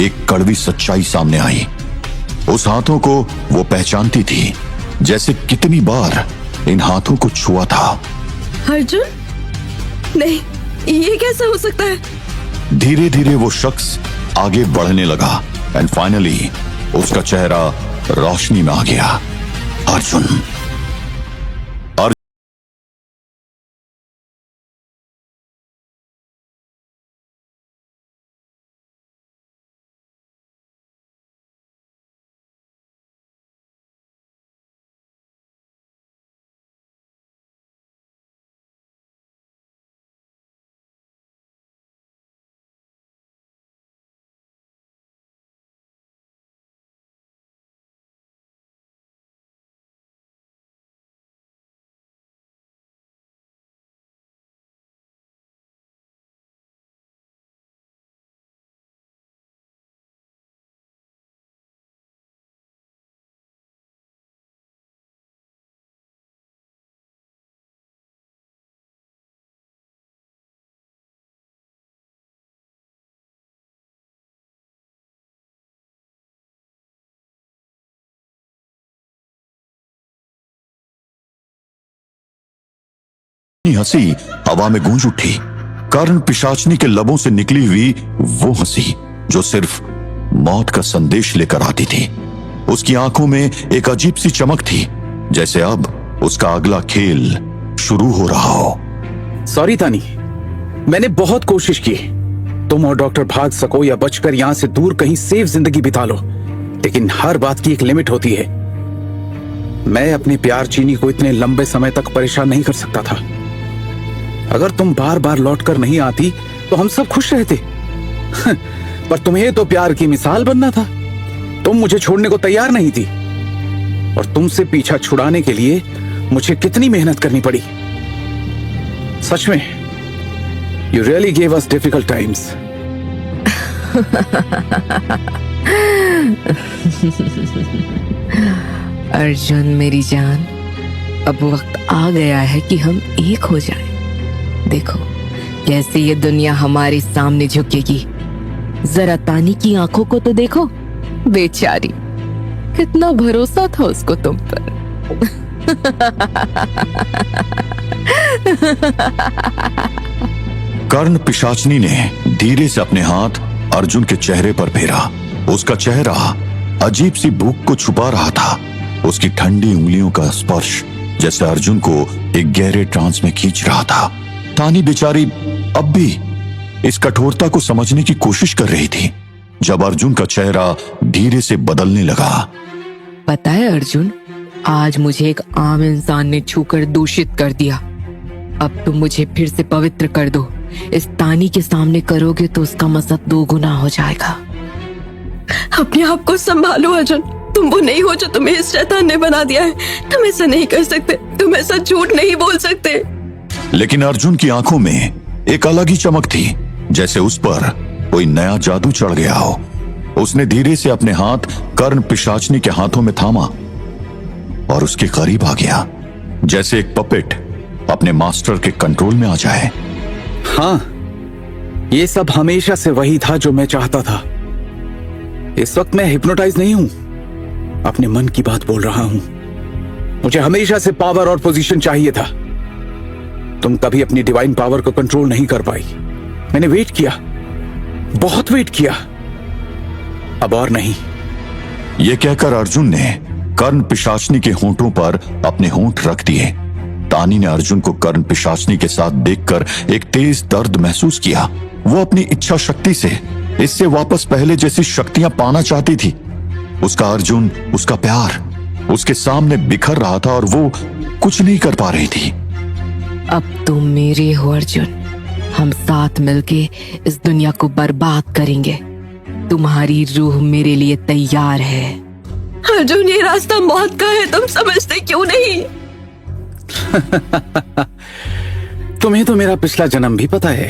एक कड़वी सच्चाई सामने आई। उस हाथों को वो पहचानती थी, जैसे कितनी बार इन हाथों को छुआ था। अर्जुन? नहीं, ये कैसे हो सकता है? धीरे धीरे वो शख्स आगे बढ़ने लगा एंड फाइनली उसका चेहरा रोशनी में आ गया। अर्जुन। हंसी हवा में गूंज उठी। कर्ण पिशाचनी के लबों से निकली हुई वो हंसी जो सिर्फ मौत का संदेश लेकर आती थी। उसकी आंखों में एक अजीब सी चमक थी, जैसे अब उसका अगला खेल शुरू हो रहा हो। सॉरी तानी, मैंने बहुत कोशिश की तुम और डॉक्टर भाग सको या बचकर यहां से दूर कहीं सेफ जिंदगी बिता लो, लेकिन हर बात की एक लिमिट होती है। मैं अपने प्यार चीनी को इतने लंबे समय तक परेशान नहीं कर सकता था। अगर तुम बार बार लौटकर नहीं आती तो हम सब खुश रहते। पर तुम्हें तो प्यार की मिसाल बनना था। तुम मुझे छोड़ने को तैयार नहीं थी, और तुमसे पीछा छुड़ाने के लिए मुझे कितनी मेहनत करनी पड़ी। सच में, you really gave us difficult times. Arjun मेरी जान, अब वक्त आ गया है कि हम एक हो जाएं। देखो कैसे ये दुनिया हमारे सामने झुकेगी। जरा तानी की आंखों को तो देखो, बेचारी, कितना भरोसा था उसको तुम पर। कर्ण पिशाचनी ने धीरे से अपने हाथ अर्जुन के चेहरे पर फेरा। उसका चेहरा अजीब सी भूख को छुपा रहा था। उसकी ठंडी उंगलियों का स्पर्श जैसे अर्जुन को एक गहरे ट्रांस में खींच रहा था। तानी बेचारी अब भी इस कठोरता को समझने की कोशिश कर रही थी, जब अर्जुन का चेहरा धीरे से बदलने लगा। पता है अर्जुन, आज मुझे एक आम इंसान ने छूकर दूषित कर दिया। अब तुम मुझे फिर से पवित्र कर दो। इस तानी के सामने करोगे तो उसका मसद 2 गुना हो जाएगा। अपने आप को संभालो अर्जुन, तुम वो नहीं हो जो तुम्हें इस शैतान ने बना दिया है। तुम ऐसा नहीं कर सकते, तुम ऐसा झूठ नहीं बोल सकते। लेकिन अर्जुन की आंखों में एक अलग ही चमक थी, जैसे उस पर कोई नया जादू चढ़ गया हो। उसने धीरे से अपने हाथ कर्ण पिशाचनी के हाथों में थामा और उसके करीब आ गया, जैसे एक पपेट अपने मास्टर के कंट्रोल में आ जाए। हाँ, ये सब हमेशा से वही था जो मैं चाहता था। इस वक्त मैं हिप्नोटाइज नहीं हूं, अपने मन की बात बोल रहा हूं। मुझे हमेशा से पावर और पोजीशन चाहिए था। तुम कभी अपनी डिवाइन पावर को कंट्रोल नहीं कर पाई। मैंने वेट किया, बहुत वेट किया, अब और नहीं। ये कहकर अर्जुन ने कर्ण पिशाचनी के होंठों पर अपने होंठ रख दिए। तानी ने अर्जुन को कर्ण पिशाचनी के साथ देखकर एक तेज दर्द महसूस किया। वो अपनी इच्छा शक्ति से इससे वापस पहले जैसी शक्तियां पाना चाहती थी। उसका अर्जुन, उसका प्यार उसके सामने बिखर रहा था और वो कुछ नहीं कर पा रही थी। अब तुम मेरे हो अर्जुन, हम साथ मिलके इस दुनिया को बर्बाद करेंगे। तुम्हारी रूह मेरे लिए तैयार है। अर्जुन, ये रास्ता मौत का है, तुम समझते क्यों नहीं? तुम्हें तो मेरा पिछला जन्म भी पता है।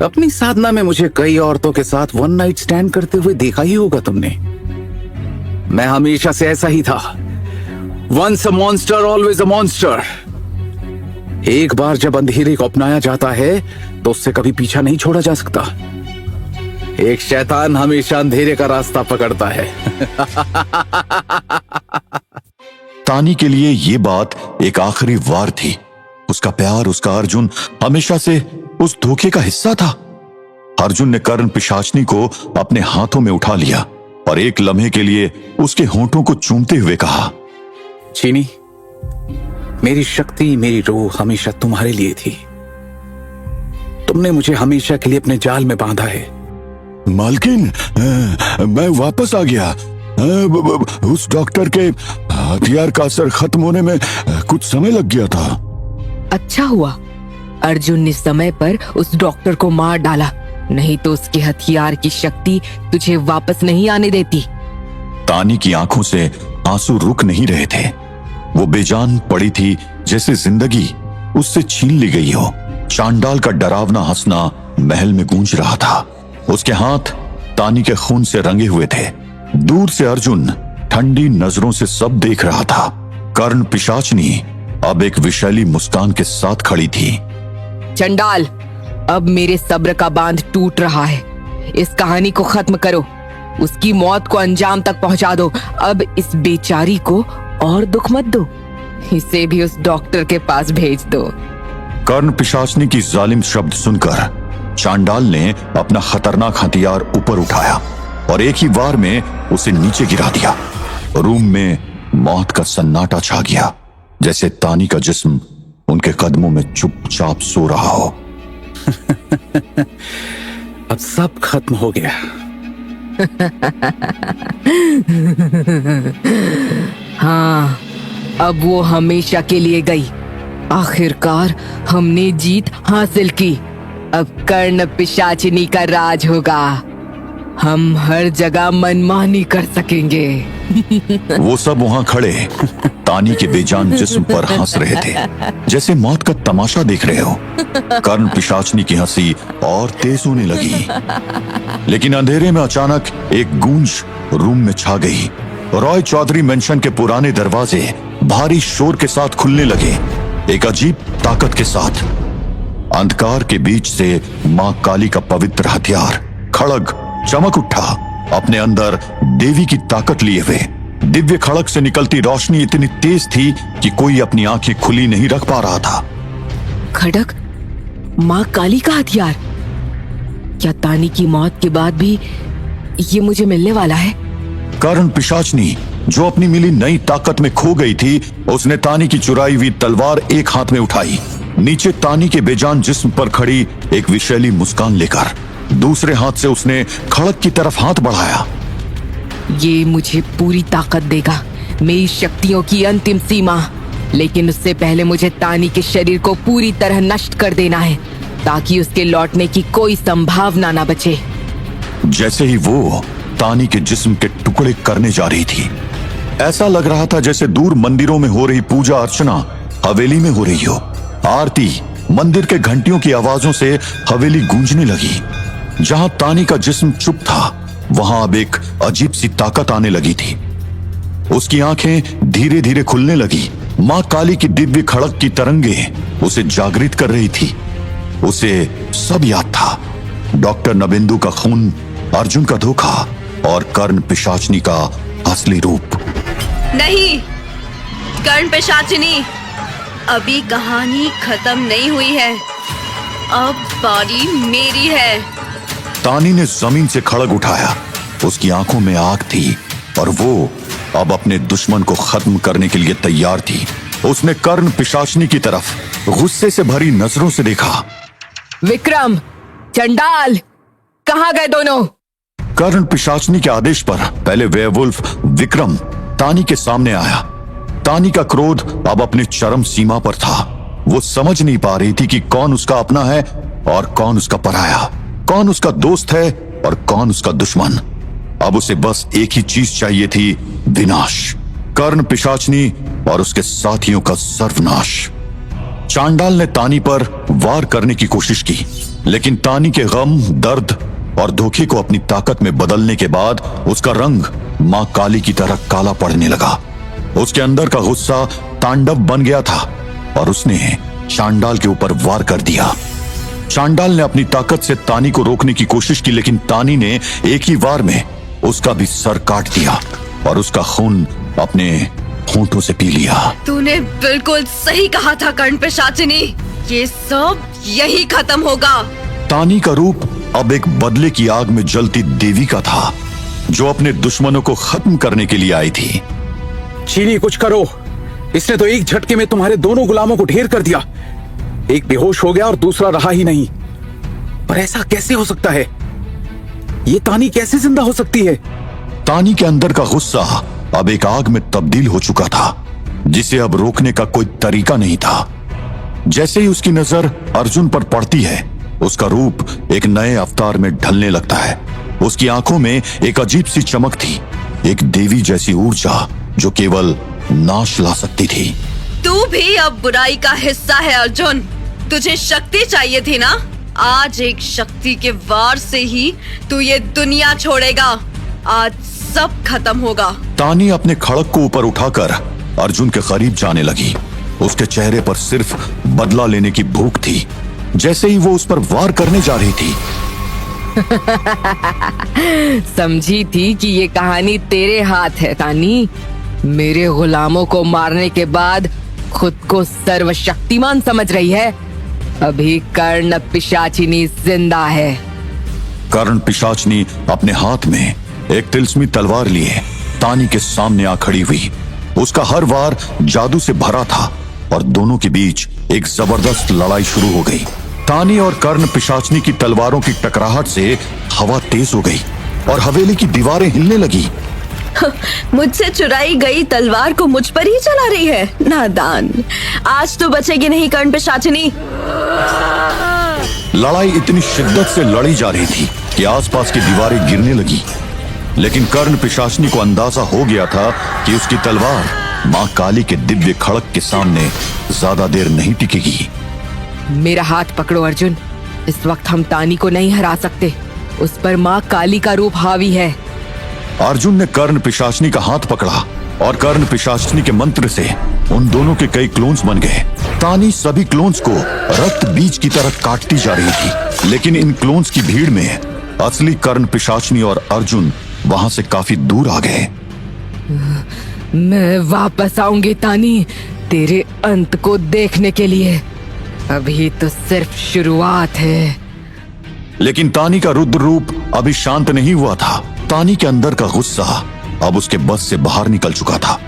अपनी साधना में मुझे कई औरतों के साथ 1 नाइट स्टैंड करते हुए देखा ही होगा तुमने। मैं हमेशा से ऐसा ही था। Once a monster always a monster. एक बार जब अंधेरे को अपनाया जाता है तो उससे कभी पीछा नहीं छोड़ा जा सकता। एक शैतान हमेशा अंधेरे का रास्ता पकड़ता है। तानी के लिए ये बात एक आखिरी वार थी। उसका प्यार, उसका अर्जुन हमेशा से उस धोखे का हिस्सा था। अर्जुन ने कर्ण पिशाचनी को अपने हाथों में उठा लिया और एक लम्हे के लिए उसके होंठों को चूमते हुए कहा, चीनी, मेरी शक्ति, मेरी रूह हमेशा तुम्हारे लिए थी। तुमने मुझे हमेशा के लिए अपने जाल में बांधा है। मालकिन, मैं वापस आ गया। उस डॉक्टर के हथियार का असर खत्म होने में कुछ समय लग गया था। अच्छा हुआ अर्जुन ने समय पर उस डॉक्टर को मार डाला, नहीं तो उसके हथियार की शक्ति तुझे वापस नहीं आने देती। तानी की आंखों से आंसू रुक नहीं रहे थे। वो बेजान पड़ी थी, जैसे जिंदगी उससे छीन ली गई हो। चांडाल का डरावना हंसना महल में गूंज रहा था। उसके हाथ तानी के खून से रंगे हुए थे। दूर से अर्जुन ठंडी नजरों से सब देख रहा था। कर्ण पिशाचनी अब एक विशैली मुस्कान के साथ खड़ी थी। चंडाल, अब मेरे सब्र का बांध टूट रहा है। इस कहानी को खत्म करो, उसकी मौत को अंजाम तक पहुंचा दो। अब इस बेचारी को और दुख मत दो, इसे भी उस डॉक्टर के पास भेज दो। कर्ण पिशाचनी की जालिम शब्द सुनकर चांडाल ने अपना खतरनाक हथियार ऊपर उठाया और एक ही वार में उसे नीचे गिरा दिया। रूम में मौत का सन्नाटा छा गया, जैसे तानी का जिस्म उनके कदमों में चुपचाप सो रहा हो। अब सब खत्म हो गया। हाँ, अब वो हमेशा के लिए गई। आखिरकार हमने जीत हासिल की। अब कर्ण पिशाचिनी का राज होगा। हम हर जगह मनमानी कर सकेंगे। वो सब वहां खड़े तानी के बेजान जिस्म पर हंस रहे थे, जैसे मौत का तमाशा देख रहे हो। कर्ण पिशाचनी की हंसी और तेज होने लगी, लेकिन अंधेरे में अचानक एक गूंज रूम में छा गई। रॉय चौधरी मेंशन के पुराने दरवाजे भारी शोर के साथ खुलने लगे, एक अजीब ताकत के साथ। अंधकार के बीच से मां काली का पवित्र हथियार खड़ग चमक उठा, अपने अंदर देवी की ताकत लिए हुए। दिव्य खड़ग से निकलती रोशनी इतनी तेज थी कि कोई अपनी आंखें खुली नहीं रख पा रहा था। खड़ग, मां काली का हथियार? क्या तानी की मौत के बाद भी ये मुझे मिलने वाला है? कर्ण पिशाचनी जो अपनी मिली नई ताकत में खो गई थी, उसने तानी की चुराई हुई तलवार एक हाथ में उठाई, नीचे तानी के बेजान जिस्म पर खड़ी एक विशैली मुस्कान लेकर दूसरे हाथ से उसने खड़ग की तरफ हाथ बढ़ाया। ये मुझे पूरी ताकत देगा। मेरी शक्तियों की अंतिम सीमा। लेकिन उससे पहले मुझे तानी के शरीर को पूरी तरह नष्ट कर देना है, ताकि उसके लौटने की कोई संभावना ना बचे। जैसे ही वो तानी के जिस्म के टुकड़े करने जा रही थी, ऐसा लग रहा था जैसे दूर मंदिरों में हो रही पूजा अर्चना हवेली में हो रही हो। आरती, मंदिर के घंटियों की आवाजों से हवेली गूंजने लगी। जहां तानी का जिस्म चुप था, वहां अब एक अजीब सी ताकत आने लगी थी। उसकी आंखें धीरे धीरे खुलने लगी। मां काली की दिव्य खड़क की तरंगे उसे जागृत कर रही थी। उसे सब याद था, डॉक्टर नबिंदु का खून, अर्जुन का धोखा और कर्ण पिशाचनी का असली रूप। नहीं, कर्ण पिशाचिनी, अभी कहानी खत्म नहीं हुई है। अब बारी मेरी है। तानी ने जमीन से खड़ग उठाया। उसकी आंखों में आग थी और वो अब अपने दुश्मन को खत्म करने के लिए तैयार थी। उसने कर्ण पिशाचनी की तरफ गुस्से से भरी नजरों से देखा। विक्रम, चंडाल, कहाँ गए दोनों? कर्ण पिशाचनी के आदेश पर पहले वेयरवुल्फ विक्रम तानी के सामने आया। तानी का क्रोध अब अपनी चरम सीमा पर था। वो समझ नहीं पा रही थी कि कौन उसका अपना है और कौन उसका पराया, कौन उसका दोस्त है और कौन उसका दुश्मन। अब उसे बस एक ही चीज चाहिए थी, विनाश। कर्ण पिशाचनी और उसके साथियों का सर्वनाश। चांडाल ने तानी पर वार करने की कोशिश की, लेकिन तानी के गम, दर्द और धोखे को अपनी ताकत में बदलने के बाद उसका रंग मां काली की तरह काला पड़ने लगा। उसके अंदर का गुस्सा तांडव बन गया था और उसने चांडाल के ऊपर वार कर दिया। चांडाल ने अपनी ताकत से तानी को रोकने की कोशिश की, लेकिन तानी ने एक ही वार में उसका भी सर काट दिया और उसका खून अपने होंठों से पी लिया। तूने बिल्कुल सही कहा था कर्ण पिशाचिनी, ये सब यही खत्म होगा। तानी का रूप अब एक बदले की आग में जलती देवी का था, जो अपने दुश्मनों को खत्म करने के लिए आई थी। चीनी, कुछ करो। इसने तो एक झटके में तुम्हारे दोनों गुलामों को ढेर कर दिया। एक बेहोश हो गया और दूसरा रहा ही नहीं। पर ऐसा कैसे हो सकता है? ये तानी कैसे जिंदा हो सकती है? तानी के अंदर का गुस्सा अब एक आग में तब्दील हो चुका था, जिसे अब रोकने का कोई तरीका नहीं था। जैसे ही उसकी नजर अर्जुन पर पड़ती है, उसका रूप एक नए अवतार में ढलने लगता है। उसकी आंखों में एक अजीब सी चमक थी, एक देवी जैसी ऊर्जा जो केवल नाश ला सकती थी। तू भी अब बुराई का हिस्सा है अर्जुन। तुझे शक्ति चाहिए थी ना? आज एक शक्ति के वार से ही तू ये दुनिया छोड़ेगा। आज सब खत्म होगा। तानी अपने खड़क को ऊपर उठाकर अर्जुन के करीब जाने लगी। उसके चेहरे पर सिर्फ बदला लेने की भूख थी। जैसे ही वो उस पर वार करने जा रही थी, समझी थी कि ये कहानी तेरे हाथ है तानी। मेरे गुलामों को मारने के बाद खुद को सर्वशक्तिमान समझ रही है। अभी कर्ण पिशाचिनी जिंदा है। कर्ण पिशाचनी अपने हाथ में एक तिलस्मी तलवार लिए तानी के सामने आ खड़ी हुई। उसका हर वार जादू से भरा था और दोनों के बीच एक जबरदस्त लड़ाई शुरू हो गई। तानी और कर्ण पिशाचनी की तलवारों की टकराहट से हवा तेज हो गई और हवेली की दीवारें हिलने लगी। मुझसे चुराई गई तलवार को मुझ पर ही चला रही है, नादान। आज तो बचेगी नहीं कर्ण पिशाचिनी। लड़ाई इतनी शिद्दत से लड़ी जा रही थी कि आसपास की दीवारें गिरने लगी, लेकिन कर्ण पिशाचनी को अंदाजा हो गया था कि उसकी तलवार मां काली के दिव्य खड़क के सामने ज्यादा देर नहीं टिकेगी। मेरा हाथ पकड़ो अर्जुन। इस वक्त हम तानी को नहीं हरा सकते। उस पर माँ काली का रूप हावी है। अर्जुन ने कर्ण पिशाचनी का हाथ पकड़ा और कर्ण पिशाचनी के मंत्र से उन दोनों के कई क्लोन्स बन गए। तानी सभी क्लोन्स को रक्त बीज की तरह काटती जा रही थी, लेकिन इन क्लोन्स की भीड़ में असली कर्ण पिशाचनी और अर्जुन वहां से काफी दूर आ गए। मैं वापस आऊंगी तानी, तेरे अंत को देखने के लिए। अभी तो सिर्फ शुरुआत है। लेकिन तानी का रुद्र रूप अभी शांत नहीं हुआ था। तानी के अंदर का गुस्सा अब उसके बस से बाहर निकल चुका था।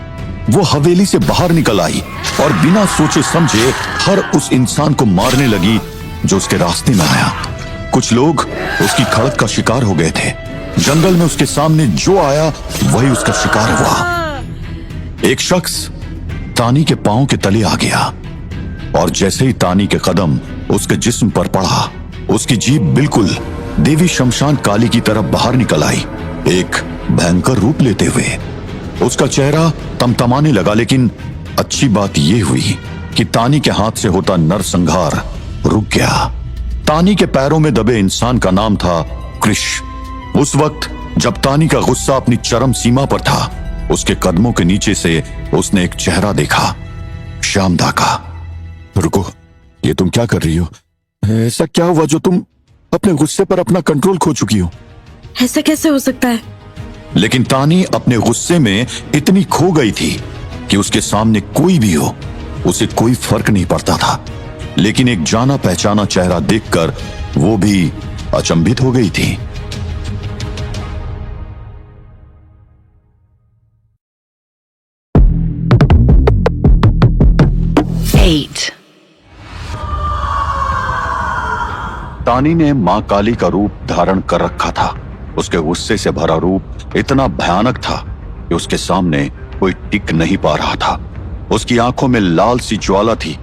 वो हवेली से बाहर निकल आई और बिना सोचे समझे हर उस इंसान को मारने लगी जो उसके रास्ते में आया। कुछ लोग उसकी खड़क का शिकार हो गए थे। जंगल में उसके सामने जो आया वही उसका शिकार हुआ। एक शख्स तानी के पांव के तले आ गया और जैसे ही तानी के कदम उसके जिस्म पर पड़ा, उसकी जीभ बिल्कुल देवी शमशान काली की तरफ बाहर निकल आई, एक भयंकर रूप लेते हुए। उसका चेहरा तमतमाने लगा, लेकिन अच्छी बात यह हुई कि तानी के हाथ से होता नरसंहार रुक गया। तानी के पैरों में दबे इंसान का नाम था कृष। उस वक्त जब तानी का गुस्सा अपनी चरम सीमा पर था, उसके कदमों के नीचे से उसने एक चेहरा देखा, श्यामदा का। रुको, ये तुम क्या कर रही हो? ऐसा क्या हुआ जो तुम अपने गुस्से पर अपना कंट्रोल खो चुकी हो? ऐसा कैसे हो सकता है? लेकिन तानी अपने गुस्से में इतनी खो गई थी कि उसके सामने कोई भी हो, उसे कोई फर्क नहीं पड़ता था। लेकिन एक जाना पहचाना चेहरा देखकर वो भी अचंभित हो गई थी। तानी ने मां काली का रूप धारण कर रखा था। उसके गुस्से से भरा रूप इतना भयानक था कि उसके सामने कोई टिक नहीं पा रहा था। उसकी आंखों में लाल सी ज्वाला थी,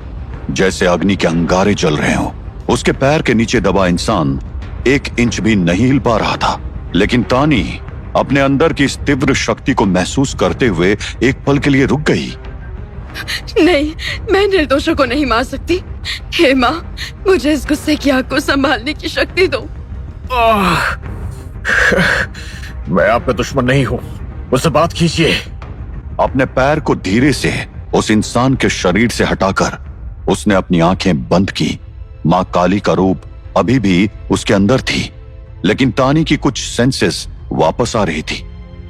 जैसे अग्नि के अंगारे जल रहे हों। उसके पैर के नीचे दबा इंसान 1 इंच भी नहीं हिल पा रहा था। लेकिन तानी अपने अंदर की इस तीव्र शक्ति को महसूस करते हुए एक पल के लिए रुक गई। नहीं, मैं निर्दोषों को नहीं मार सकती। हे माँ, मुझे इस गुस्से की आग को संभालने की शक्ति दो। मैं आपका दुश्मन नहीं हूं, मुझसे बात कीजिए। अपने पैर को धीरे से उस इंसान के शरीर से हटाकर उसने अपनी आंखें बंद की। मां काली का रूप अभी भी उसके अंदर थी, लेकिन तानी की कुछ सेंसेस वापस आ रही थी।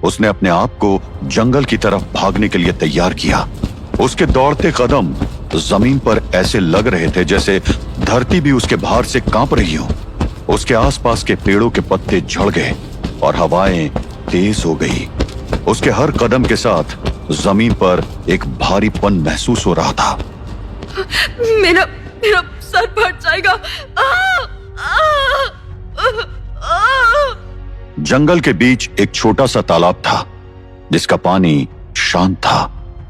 उसने अपने आप को जंगल की तरफ भागने के लिए तैयार किया। उसके दौड़ते कदम जमीन पर ऐसे लग रहे थे जैसे धरती भी उसके भार से कांप रही हो। उसके आसपास के पेड़ों के पत्ते झड़ गए और हवाएं तेज हो गई। उसके हर कदम के साथ जमीन पर एक भारीपन महसूस हो रहा था। मेरा मेरा सर फट जाएगा। जंगल के बीच एक छोटा सा तालाब था जिसका पानी शांत था,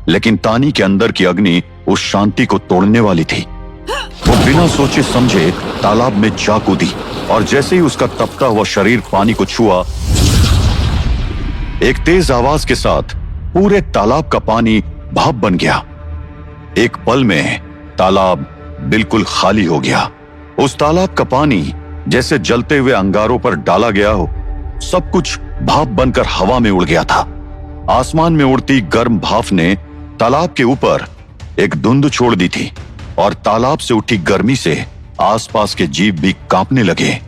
लेकिन तानी के अंदर की अग्नि उस शांति को तोड़ने वाली थी। वो बिना सोचे समझे तालाब में जा कूदी और जैसे ही उसका तपता हुआ शरीर पानी को छुआ, एक तेज आवाज के साथ पूरे तालाब का पानी भाप बन गया। एक पल में तालाब बिल्कुल खाली हो गया। उस तालाब का पानी जैसे जलते हुए अंगारों पर डाला गया हो। सब कुछ भाप बनकर हवा में उड़ गया था। आसमान में उड़ती गर्म भाप ने तालाब के ऊपर एक धुंध छोड़ दी थी और तालाब से उठी गर्मी से आसपास के जीव भी कांपने लगे।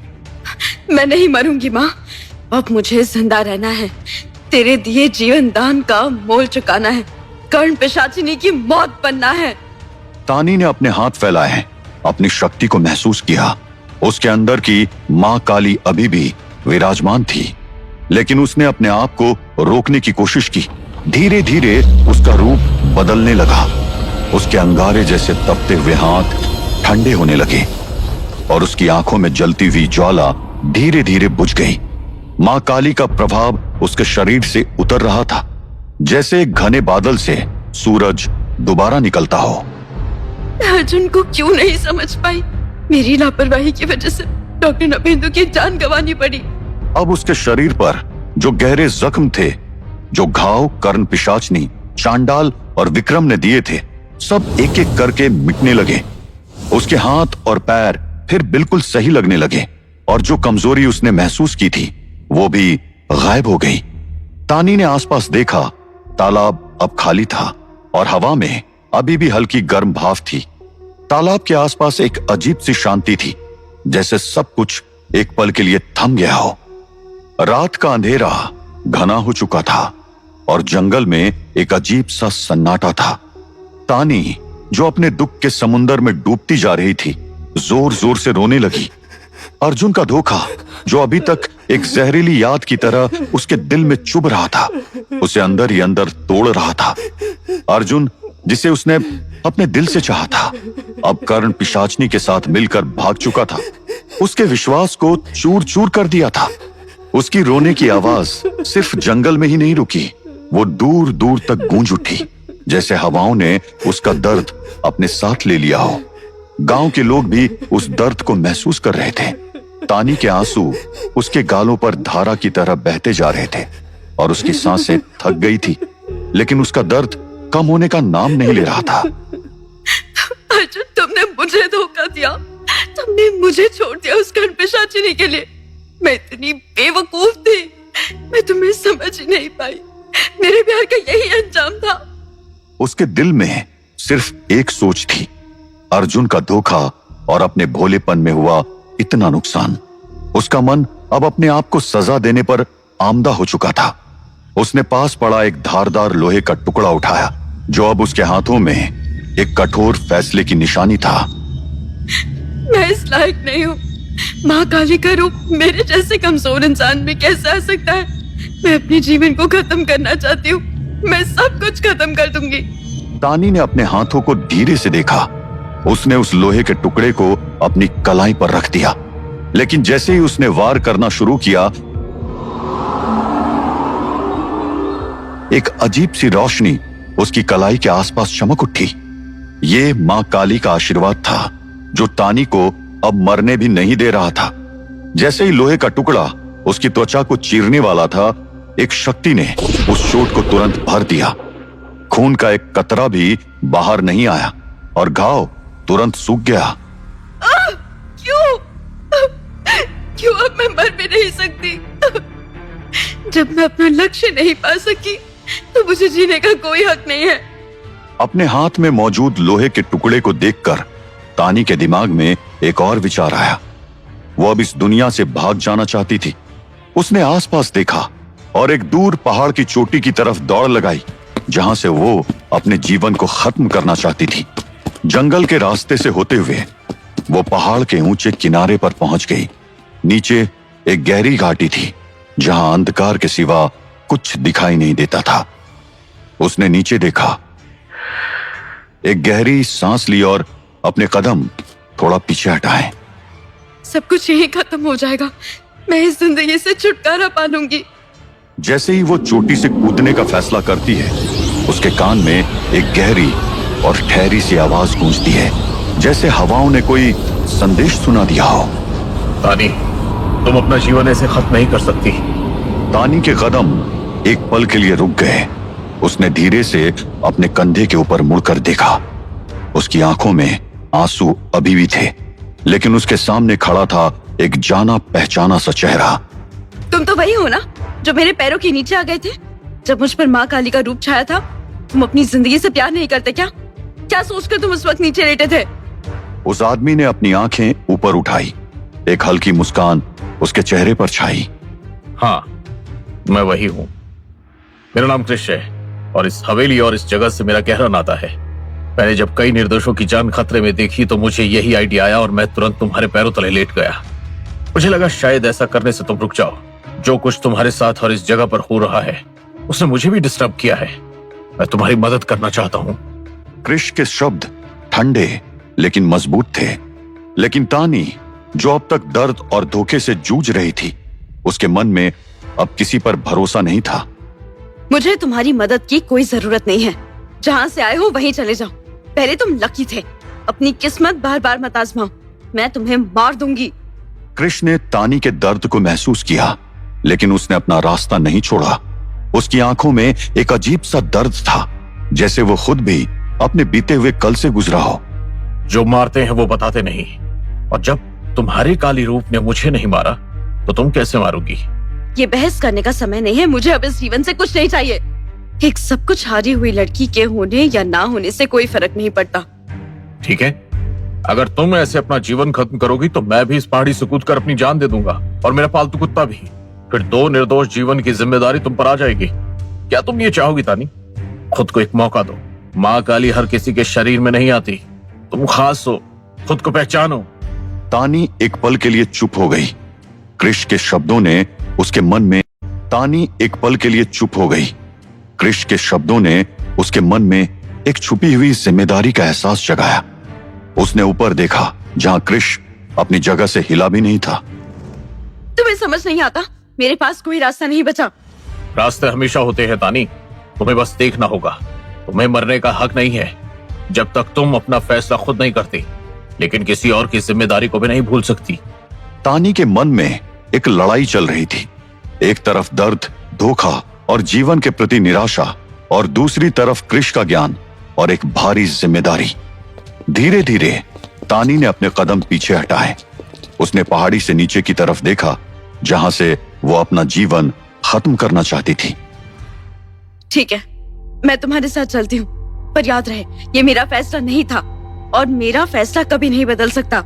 मैं नहीं मरूंगी माँ, अब मुझे जिंदा रहना है। तेरे दिए जीवन दान का मोल चुकाना है, कर्ण पिशाचिनी की मौत बनना है। तानी ने अपने हाथ फैलाए, अपनी शक्ति को महसूस किया। उसके अंदर की मां काली अभी भी विराजमान थी, लेकिन उसने अपने आप को रोकने की कोशिश की। धीरे धीरे उसका रूप बदलने लगा। उसके अंगारे जैसे तपते हुए हाथ ठंडे होने लगे और उसकी आंखों में जलती हुई ज्वाला धीरे धीरे बुझ गई। मां काली का प्रभाव उसके शरीर से उतर रहा था, जैसे एक घने बादल से सूरज दोबारा निकलता हो। अर्जुन को क्यों नहीं समझ पाई? मेरी लापरवाही की वजह से डॉक्टर नपेंदु की जान गंवानी पड़ी। अब उसके शरीर पर जो गहरे जख्म थे, जो घाव कर्ण पिशाचनी, चांडाल और विक्रम ने दिए थे, सब एक एक करके मिटने लगे। उसके हाथ और पैर फिर बिल्कुल सही लगने लगे और जो कमजोरी उसने महसूस की थी वो भी गायब हो गई। तानी ने आसपास देखा, तालाब अब खाली था और हवा में अभी भी हल्की गर्म भाप थी। तालाब के आसपास एक अजीब सी शांति थी, जैसे सब कुछ एक पल के लिए थम गया हो। रात का अंधेरा घना हो चुका था और जंगल में एक अजीब सा सन्नाटा था। तानी, जो अपने दुख के समुंदर में डूबती जा रही थी, जोर जोर से रोने लगी। अर्जुन का धोखा, जो अभी तक एक जहरीली याद की तरह उसके दिल में चुभ रहा था, उसे अंदर ही अंदर तोड़ रहा था। अर्जुन, जिसे उसने अपने दिल से चाहा था, अब कर्ण पिशाचनी के साथ मिलकर भाग चुका था। उसके विश्वास को चूर चूर कर दिया था। उसकी रोने की आवाज सिर्फ जंगल में ही नहीं रुकी, वो दूर दूर तक गूंज उठी। जैसे हवाओं ने उसका दर्द अपने साथ ले लिया हो। गांव के लोग भी उस दर्द को महसूस कर रहे थे। तानी के आंसू उसके गालों पर धारा की तरह बहते जा रहे थे और उसकी सांसें थक गई थी, लेकिन उसका दर्द कम होने का नाम नहीं ले रहा था। अर्जुन, तुमने मुझे धोखा दिया। तुमने मुझे छोड़ दिया उस घर पिशाचिनी के लिए। मैं इतनी बेवकूफ थी, मैं तुम्हें समझ ही नहीं पाई। मेरे प्यार का यही अंजाम था। उसके दिल में सिर्फ एक सोच थी, अर्जुन का धोखा और अपने भोलेपन में हुआ इतना नुकसान। उसका मन अब अपने आप को सजा देने पर आमदा हो चुका था। उसने पास पड़ा एक धारदार लोहे का टुकड़ा उठाया, जो अब उसके हाथों में एक कठोर फैसले की निशानी था। मैं इस लायक नहीं हूँ। माँ काली का रूप मेरे जैसे कमजोर इंसान में कैसे आ सकता है? मैं अपने जीवन को खत्म करना चाहती हूँ। मैं सब कुछ खत्म कर दूंगी। तानी ने अपने हाथों को धीरे से देखा। उसने उस लोहे के टुकड़े को अपनी कलाई पर रख दिया, लेकिन जैसे ही उसने वार करना शुरू किया, एक अजीब सी रोशनी उसकी कलाई के आसपास चमक उठी। ये मां काली का आशीर्वाद था, जो तानी को अब मरने भी नहीं दे रहा था। जैसे ही लोहे का टुकड़ा उसकी त्वचा को चीरने वाला था, एक शक्ति ने उस चोट को तुरंत भर दिया। खून का एक कतरा भी बाहर नहीं आया और घाव तुरंत सूख गया। क्यों? क्यों अब मैं मर भी नहीं सकती? जब मैं अपना लक्ष्य नहीं पा सकी, तो मुझे जीने का कोई हक नहीं है। अपने हाथ में मौजूद लोहे के टुकड़े को देखकर तानी के दिमाग में एक और विचार आया। वो अब इस दुनिया से भाग जाना चाहती थी। उसने आसपास देखा और एक दूर पहाड़ की चोटी की तरफ दौड़ लगाई, जहां से वो अपने जीवन को खत्म करना चाहती थी। जंगल के रास्ते से होते हुए वो पहाड़ के ऊंचे किनारे पर पहुंच गई। नीचे एक गहरी घाटी थी, जहां अंधकार के सिवा कुछ दिखाई नहीं देता था। उसने नीचे देखा, एक गहरी सांस ली और अपने कदम थोड़ा पीछे हटाए। सब कुछ यहीं खत्म हो जाएगा। मैं इस जिंदगी से छुटकारा पा लूंगी। जैसे ही वो चोटी से कूदने का फैसला करती है, उसके कान में एक गहरी और ठहरी सी आवाज गूंजती है, जैसे हवाओं ने कोई संदेश सुना दिया हो। तानी, तुम अपना जीवन ऐसे खत्म नहीं कर सकती। तानी के कदम एक पल के लिए रुक गए। उसने धीरे से अपने कंधे के ऊपर मुड़कर देखा। उसकी आंखों में आंसू अभी भी थे, लेकिन उसके सामने खड़ा था एक जाना पहचाना सा चेहरा। तुम तो वही हो ना, जो मेरे पैरों के नीचे आ गए थे जब मुझ पर माँ काली का रूप छाया था। तुम अपनी जिंदगी से प्यार नहीं करते क्या? क्या सोचकर तुम उस वक्त नीचे लेटे थे? उस आदमी ने अपनी आंखें ऊपर उठाई। एक हल्की मुस्कान उसके चेहरे पर छाई। हाँ, मैं वही हूँ। मेरा नाम कृष है और इस हवेली और इस जगह से मेरा गहरा नाता है। मैंने जब कई निर्दोषों की जान खतरे में देखी, तो मुझे यही आइडिया आया और मैं तुरंत तुम्हारे पैरों तले लेट गया। मुझे लगा शायद ऐसा करने से तुम रुक जाओ। जो कुछ तुम्हारे साथ और इस जगह पर हो रहा है, उसने मुझे भी डिस्टर्ब किया है। मैं तुम्हारी मदद करना चाहता हूँ। कृष के शब्द ठंडे लेकिन मजबूत थे, लेकिन तानी, जो अब तक दर्द और धोखे से जूझ रही थी, उसके मन में अब किसी पर भरोसा नहीं था। मुझे तुम्हारी मदद की कोई जरूरत नहीं है। जहाँ से आए हो वहीं चले जाओ। पहले तुम लकी थे। अपनी किस्मत बार बार मत आजमाओ, मैं तुम्हें मार दूंगी। कृष ने तानी के दर्द को महसूस किया, लेकिन उसने अपना रास्ता नहीं छोड़ा। उसकी आंखों में एक अजीब सा दर्द था, जैसे वो खुद भी अपने बीते हुए कल से गुजरा हो। जो मारते हैं वो बताते नहीं, और जब तुम्हारे काली रूप ने मुझे नहीं मारा, तो तुम कैसे मारोगी? ये बहस करने का समय नहीं है। मुझे अब इस जीवन से कुछ नहीं चाहिए। एक सब कुछ हारी हुई लड़की के होने या ना होने से कोई फर्क नहीं पड़ता। ठीक है, अगर तुम ऐसे अपना जीवन खत्म करोगी, तो मैं भी इस पहाड़ी से कूदकर अपनी जान दे दूंगा, और मेरा पालतू कुत्ता भी। फिर 2 निर्दोष जीवन की जिम्मेदारी तुम पर आ जाएगी। क्या तुम ये चाहोगी तानी? खुद को एक मौका दो। माँ काली हर किसी के शरीर में नहीं आती। तुम खास हो, खुद को पहचानो। तानी एक पल के लिए चुप हो गई। कृष के शब्दों ने उसके मन में तानी एक पल के लिए चुप हो गई। कृष के शब्दों ने उसके मन में एक छुपी हुई जिम्मेदारी का एहसास जगाया। उसने ऊपर देखा, जहां कृष अपनी जगह से हिला भी नहीं था। तुम्हें समझ नहीं आता? मेरे पास कोई रास्ता नहीं बचा। रास्ते हमेशा होते हैं तानी, तुम्हें बस देखना होगा। तुम्हें मरने का हक नहीं है जब तक तुम अपना फैसला खुद नहीं करती, लेकिन किसी और की जिम्मेदारी को भी नहीं भूल सकती। तानी के मन में एक लड़ाई चल रही थी। एक तरफ दर्द, धोखा और जीवन के प्रति निराशा, और दूसरी तरफ कृष का ज्ञान और एक भारी जिम्मेदारी। धीरे धीरे तानी ने अपने कदम पीछे हटाए। उसने पहाड़ी से नीचे की तरफ देखा, जहां से वो अपना जीवन खत्म करना चाहती थी। ठीक है, मैं तुम्हारे साथ चलती हूँ, पर याद रहे ये मेरा फैसला नहीं था और मेरा फैसला कभी नहीं बदल सकता।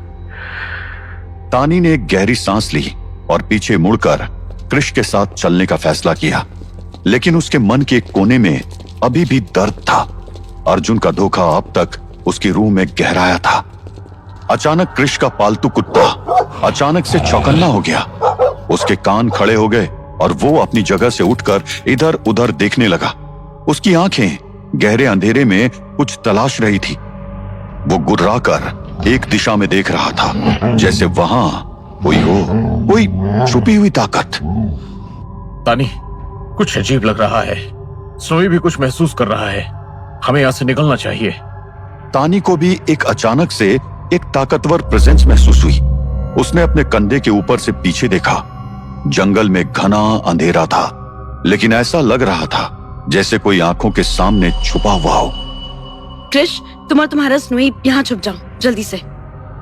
तानी ने एक गहरी सांस ली और पीछे मुड़कर कृष के साथ चलने का फैसला किया, लेकिन उसके मन के एक कोने में अभी भी दर्द था। अर्जुन का धोखा अब तक उसकी रूह में गहराया था। अचानक कृष का पालतू कुत्ता अचानक से चौकन्ना हो गया। उसके कान खड़े हो गए और वो अपनी जगह से उठकर इधर उधर देखने लगा। उसकी आंखें गहरे अंधेरे में कुछ तलाश रही थी। वो गुर्राकर एक दिशा में देख रहा था, जैसे वहां कोई छुपी हुई ताकत। तानी, कुछ अजीब लग रहा है। स्नोई भी कुछ महसूस कर रहा है। हमें यहां से निकलना चाहिए। तानी को भी एक अचानक से एक ताकतवर प्रेजेंस महसूस हुई। उसने अपने कंधे के ऊपर से पीछे देखा। जंगल में घना अंधेरा था, लेकिन ऐसा लग रहा था जैसे कोई आंखों के सामने छुपा हुआ हो। कृष, तुम और तुम्हारा स्नोई यहाँ छुप जाओ, जल्दी से।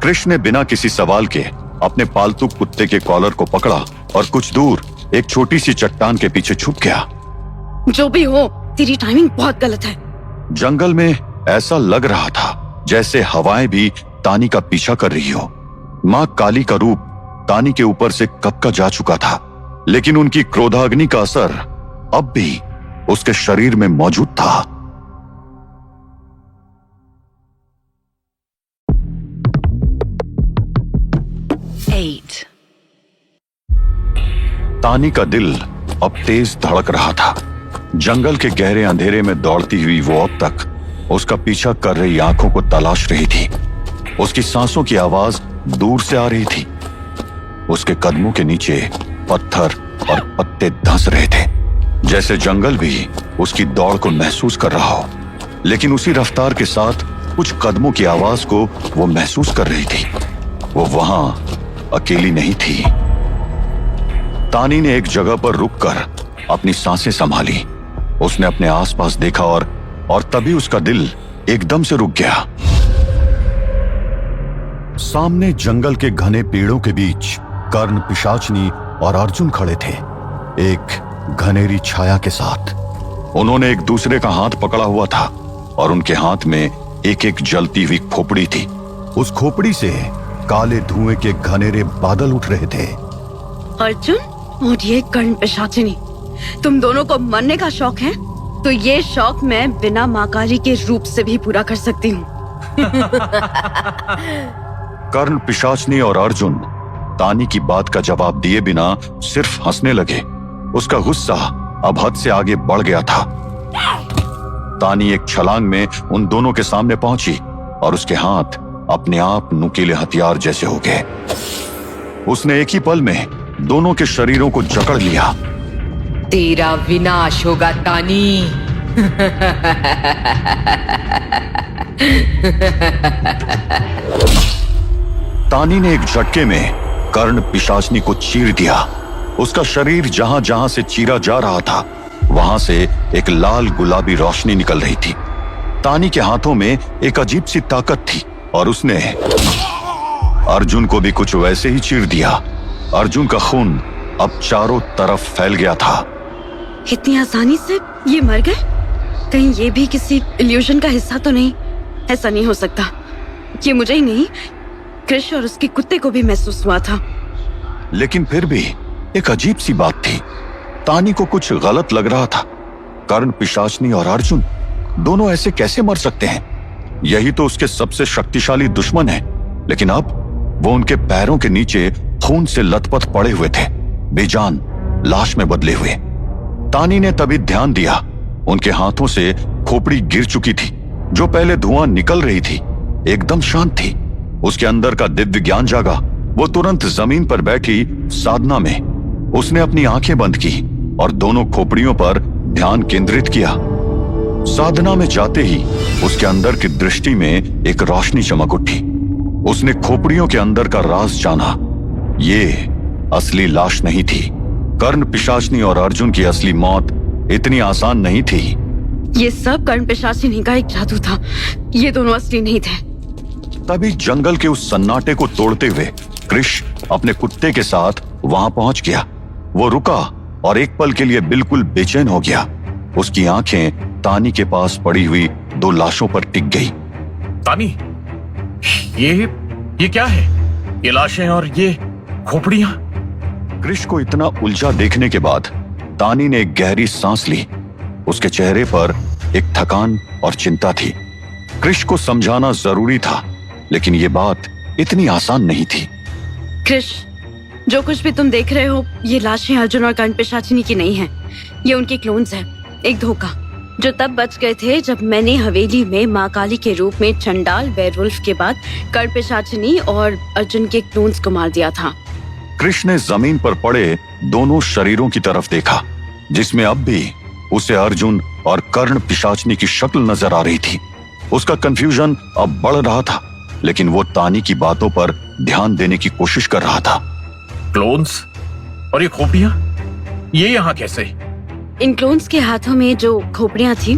कृष ने बिना किसी सवाल के अपने पालतू कुत्ते के कॉलर को पकड़ा और कुछ दूर एक छोटी सी चट्टान के पीछे छुप गया। जो भी हो, तेरी टाइमिंग बहुत गलत है। जंगल में ऐसा लग रहा था जैसे हवाएं भी तानी का पीछा कर रही हो। मां काली का रूप तानी के ऊपर से कब का जा चुका था, लेकिन उनकी क्रोधाग्नि का असर अब भी उसके शरीर में मौजूद था। तानी का दिल अब तेज धड़क रहा था। जंगल के गहरे अंधेरे में दौड़ती हुई वो अब तक उसका पीछा कर रही आंखों को तलाश रही थी। उसकी सांसों की आवाज दूर से आ रही थी। उसके कदमों के नीचे पत्थर और पत्ते धंस रहे थे, जैसे जंगल भी उसकी दौड़ को महसूस कर रहा हो। लेकिन उसी रफ्तार के साथ कुछ कदमों की आवाज को वो महसूस कर रही थी। वो वहां अकेली नहीं थी। तानी ने एक जगह पर रुककर अपनी सांसें संभाली। उसने अपने आसपास देखा और तभी उसका दिल एकदम से रुक गया। सामने जंगल के घने पेड़ों के बीच कर्ण, पिशाचनी और अर्जुन खड़े थे, एक घनेरी छाया के साथ। उन्होंने एक दूसरे का हाथ पकड़ा हुआ था और उनके हाथ में एक एक जलती हुई खोपड़ी थी। उस खोपड़ी से काले धुएं के घनेरे बादल उठ रहे थे। अर्जुन और ये कर्ण, पिशाचिनी, तुम दोनों को मरने का शौक है, तो ये शौक मैं बिना मां काली के रूप से भी पूरा कर सकती हूँ। कर्ण, पिशाचनी और अर्जुन तानी की बात का जवाब दिए बिना सिर्फ हंसने लगे। उसका गुस्सा अब हद से आगे बढ़ गया था। तानी एक छलांग में उन दोनों के सामने पहुंची और उसके हाथ अपने आप नुकीले हथियार जैसे हो गए। उसने एक ही पल में दोनों के शरीरों को जकड़ लिया। तेरा विनाश होगा तानी। तानी ने एक झटके में कर्ण, पिशाचनी को चीर दिया। उसका शरीर जहां जहां से चीरा जा रहा था, वहां से एक लाल गुलाबी रोशनी निकल रही थी। तानी के हाथों में एक अजीब सी ताकत थी और उसने अर्जुन को भी कुछ वैसे ही चीर दिया। अर्जुन का खून अब चारों तरफ फैल गया था। इतनी आसानी से ये मर गए? कहीं ये भी किसी इल्यूजन का हिस्सा तो नहीं? ऐसा नहीं हो सकता। ये मुझे ही नहीं, कृष और उसके कुत्ते को भी महसूस हुआ था। लेकिन फिर भी एक अजीब सी बात थी। तानी को कुछ गलत लग रहा था। कर्ण, पिशाचनी और अर्जुन दोनों ऐसे कैसे मर सकते हैं? यही तो उसके सबसे शक्तिशाली दुश्मन है। लेकिन अब वो उनके पैरों के नीचे खून से लथपथ पड़े हुए थे, बेजान लाश में बदले हुए। तानी ने तभी ध्यान दिया, उनके हाथों से खोपड़ी गिर चुकी थी। जो पहले धुआं निकल रही थी, एकदम शांत थी। उसके अंदर का दिव्य ज्ञान जागा। वो तुरंत जमीन पर बैठी साधना में उसने अपनी आंखें बंद की और दोनों खोपड़ियों पर ध्यान केंद्रित किया। साधना में जाते ही उसके अंदर की दृष्टि में एक रोशनी चमक उठी। उसने खोपड़ियों के अंदर का राज जाना। ये असली लाश नहीं थी। कर्ण पिशाचनी और अर्जुन की असली मौत इतनी आसान नहीं थी। ये सब कर्ण पिशाचिनी का एक जादू था। ये दोनों असली नहीं थे। तभी जंगल के उस सन्नाटे को तोड़ते हुए कृष अपने कुत्ते के साथ वहां पहुंच गया। वो रुका और एक पल के लिए बिल्कुल बेचैन हो गया। उसकी आंखें तानी के पास पड़ी हुई दो लाशों पर टिक गई। तानी, ये क्या है? ये लाशें और ये खोपड़ियां। कृष को इतना उलझा देखने के बाद तानी ने एक गहरी सांस ली। उसके चेहरे पर एक थकान और चिंता थी। कृष को समझाना जरूरी था, लेकिन ये बात इतनी आसान नहीं थी। कृष, जो कुछ भी तुम देख रहे हो, ये लाशें अर्जुन और कर्ण पिशाचिनी की नहीं हैं। ये उनके क्लोन्स हैं। एक धोखा जो तब बच गए थे जब मैंने हवेली में माँ काली के रूप में चंडाल वेयरवुल्फ के बाद कर्ण पिशाचिनी और अर्जुन के क्लोन्स को मार दिया था। कृष ने जमीन पर पड़े दोनों शरीरों की तरफ देखा, जिसमें अब भी उसे अर्जुन और कर्ण पिशाचिनी की शक्ल नजर आ रही थी। उसका कंफ्यूजन अब बढ़ रहा था, लेकिन वो तानी की बातों पर ध्यान देने की कोशिश कर रहा था। क्लोन्स और ये खोपड़ियां, ये यहाँ कैसे? इन क्लोन्स के हाथों में जो खोपड़ियां थी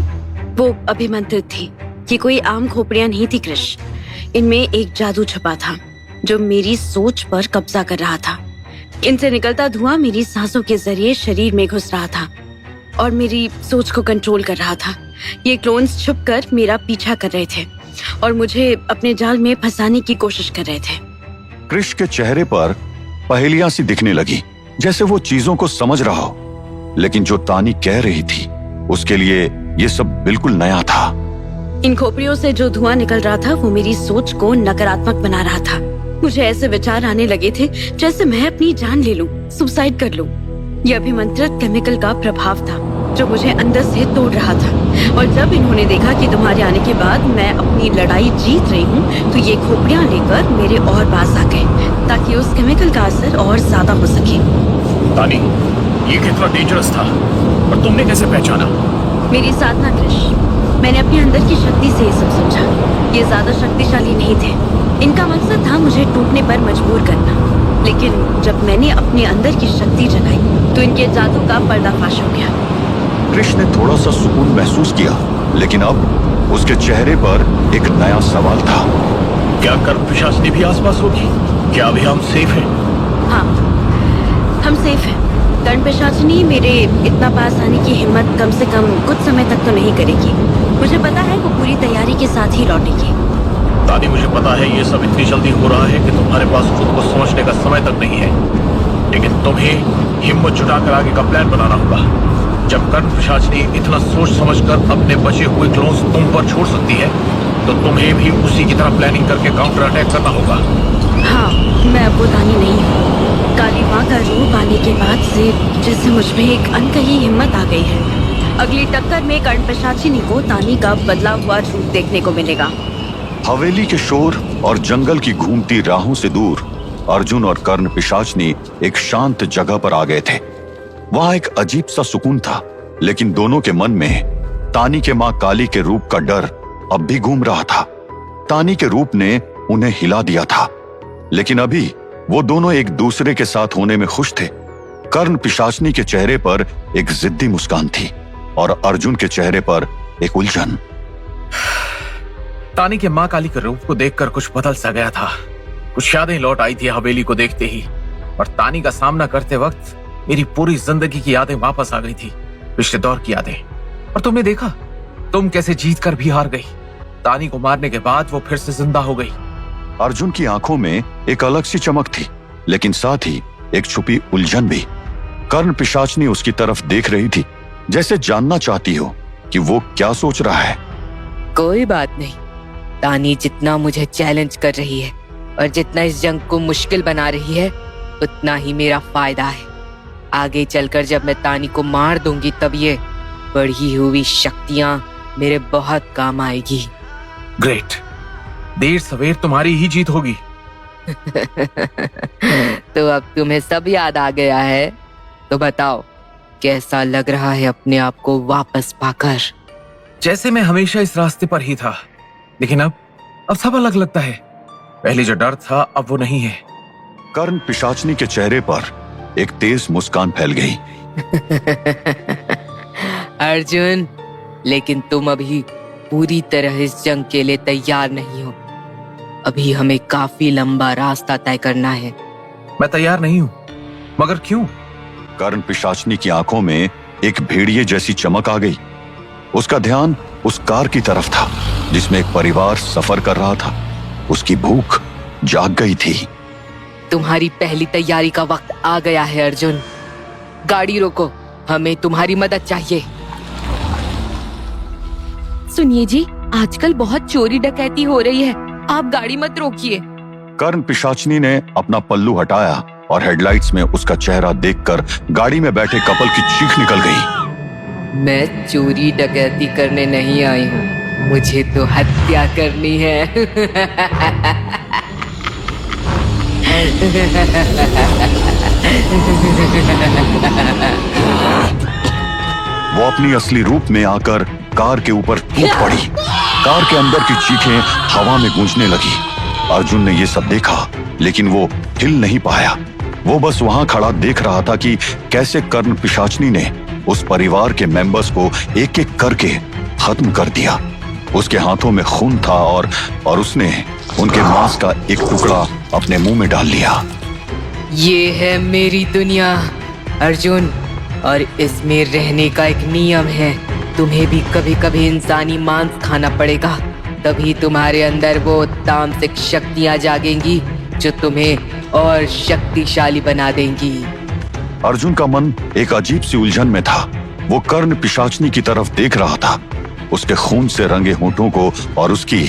वो अभिमंत्रित थी। ये कोई आम खोपड़ियां नहीं थी कृष। इनमें एक जादू छुपा था जो मेरी सोच पर कब्जा कर रहा था। इनसे निकलता धुआं मेरी सांसों के जरिए शरीर में घुस रहा था और मेरी सोच को कंट्रोल कर रहा था। ये क्लोन्स छुपकर मेरा पीछा कर रहे थे और मुझे अपने जाल में फंसाने की कोशिश कर रहे थे। कृष के चेहरे पर पहेलियां सी दिखने लगी, जैसे वो चीजों को समझ रहा हो, लेकिन जो तानी कह रही थी उसके लिए ये सब बिल्कुल नया था। इन खोपड़ियों से जो धुआं निकल रहा था वो मेरी सोच को नकारात्मक बना रहा था। मुझे ऐसे विचार आने लगे थे जैसे मैं अपनी जान ले लूं, सुसाइड कर लूं। यह अभिमंत्रित केमिकल का प्रभाव था जो मुझे अंदर से तोड़ रहा था। और जब इन्होंने देखा कि तुम्हारे आने के बाद मैं अपनी लड़ाई जीत रही हूँ, तो ये खोपड़ियां लेकर मेरे और पास आ गए ताकि उस केमिकल का असर और ज्यादा हो सके। तानी, ये कितना डेंजरस था और तुमने कैसे पहचाना? मेरी साधना कृष, मैंने अपने अंदर की शक्ति से ये सब समझा। ये ज्यादा शक्तिशाली नहीं थे। इनका मकसद था मुझे टूटने पर मजबूर करना, लेकिन जब मैंने अपने अंदर की शक्ति जगाई तो इनके जादू का पर्दाफाश हो गया। कृष ने थोड़ा सा सुकून महसूस किया, लेकिन अब उसके चेहरे पर एक नया सवाल था। क्या कर्ण पिशाचिनी भी आसपास होगी? क्या अभी हम सेफ हैं? हाँ, हम सेफ हैं। कर्ण पिशाचिनी मेरे इतना पास आने की हिम्मत कम से कम कुछ समय तक तो नहीं करेगी। मुझे पता है वो पूरी तैयारी के साथ ही लौटेगी। तानी, मुझे पता है ये सब इतनी जल्दी हो रहा है कि तुम्हारे पास खुद को समझने का समय तक नहीं है, लेकिन तुम्हें हिम्मत जुटाकर आगे का प्लान बनाना होगा। जब कर्ण पिशाचिनी इतना सोच समझकर अपने बचे हुए क्लोन्स तुम पर छोड़ सकती है, तो तुम्हें भी उसी की तरह प्लानिंग करके काउंटर अटैक करना होगा। हाँ, मैं अब वो तानी नहीं हूँ। काली माँ का रूप आने के बाद से जैसे मुझ में एक अनकही हिम्मत आ गई है। अगली टक्कर में कर्ण पिशाचिनी को तानी का बदला हुआ रूप देखने को मिलेगा। हवेली के शोर और जंगल की घूमती राहों से दूर अर्जुन और कर्ण पिशाचिनी एक शांत जगह पर आ गए थे। वहां एक अजीब सा सुकून था, लेकिन दोनों के मन में तानी के माँ काली के रूप का डर अब भी घूम रहा था। तानी के रूप ने उन्हें हिला दिया था, लेकिन अभी वो दोनों एक दूसरे के साथ होने में खुश थे। कर्ण पिशाचिनी के चेहरे पर एक जिद्दी मुस्कान थी और अर्जुन के चेहरे पर एक उलझन। तानी के माँ काली के रूप को देखकर कुछ बदल सा गया था। कुछ यादें लौट आई थी हवेली को देखते ही, और तानी का सामना करते वक्त मेरी पूरी जिंदगी की यादें वापस आ गई थी, पिछले दौर की यादें। और तुमने देखा तुम कैसे जीत कर भी हार गई। तानी को मारने के बाद वो फिर से जिंदा हो गई। अर्जुन की आंखों में एक अलग सी चमक थी, लेकिन साथ ही एक छुपी उलझन भी। कर्ण पिशाचिनी उसकी तरफ देख रही थी, जैसे जानना चाहती हो कि वो क्या सोच रहा है। कोई बात नहीं, तानी जितना मुझे चैलेंज कर रही है और जितना इस जंग को मुश्किल बना रही है, उतना ही मेरा फायदा है। आगे चलकर जब मैं तानी को मार दूंगी, तब ये बढ़ी हुई शक्तियां मेरे बहुत काम आएगी। ग्रेट, देर सवेर तुम्हारी ही जीत होगी। तो अब तुम्हें सब याद आ गया है, तो बताओ कैसा लग रहा है अपने आप को वापस पाकर? जैसे मैं हमेशा इस रास्ते पर ही था, लेकिन अब सब अलग लगता है। पहले जो डर था अब वो नहीं है। कर्ण पिशाचनी के चेहरे पर एक तेज मुस्कान फैल गई। अर्जुन, लेकिन तुम अभी पूरी तरह इस जंग के लिए तैयार नहीं हो। अभी हमें काफी लंबा रास्ता तय करना है। मैं तैयार नहीं हूं, मगर क्यों? कर्ण पिशाचनी की आंखों में एक भेड़िए जैसी चमक आ गई। उसका ध्यान उस कार की तरफ था जिसमें एक परिवार सफर कर रहा था। उसकी भूख जाग गई थी। तुम्हारी पहली तैयारी का वक्त आ गया है अर्जुन। गाड़ी रोको, हमें तुम्हारी मदद चाहिए। सुनिए जी, आजकल बहुत चोरी डकैती हो रही है, आप गाड़ी मत रोकिए। कर्ण पिशाचनी ने अपना पल्लू हटाया और हेडलाइट्स में उसका चेहरा देखकर गाड़ी में बैठे कपल की चीख निकल गई। मैं चोरी डकैती करने नहीं आई हूँ, मुझे तो हत्या करनी है। वो अपनी असली रूप में आकर कार के ऊपर टूट पड़ी। कार के अंदर की चीखें हवा में गूंजने लगी। अर्जुन ने ये सब देखा, लेकिन वो हिल नहीं पाया। वो बस वहां खड़ा देख रहा था कि कैसे कर्ण पिशाचनी ने उस परिवार के मेंबर्स को एक एक करके खत्म कर दिया। उसके हाथों में खून था और उसने उनके मांस का एक टुकड़ा अपने मुंह में डाल लिया। ये है मेरी दुनिया अर्जुन, और इसमें रहने का एक नियम है। तुम्हें भी कभी कभी इंसानी मांस खाना पड़ेगा, तभी तुम्हारे अंदर वो तामसिक शक्तियां जागेंगी जो तुम्हें और शक्तिशाली बना देंगी। अर्जुन का मन एक अजीब सी उलझन में था। वो कर्ण पिशाचनी की तरफ देख रहा था, उसके खून से रंगे होंठों को और उसकी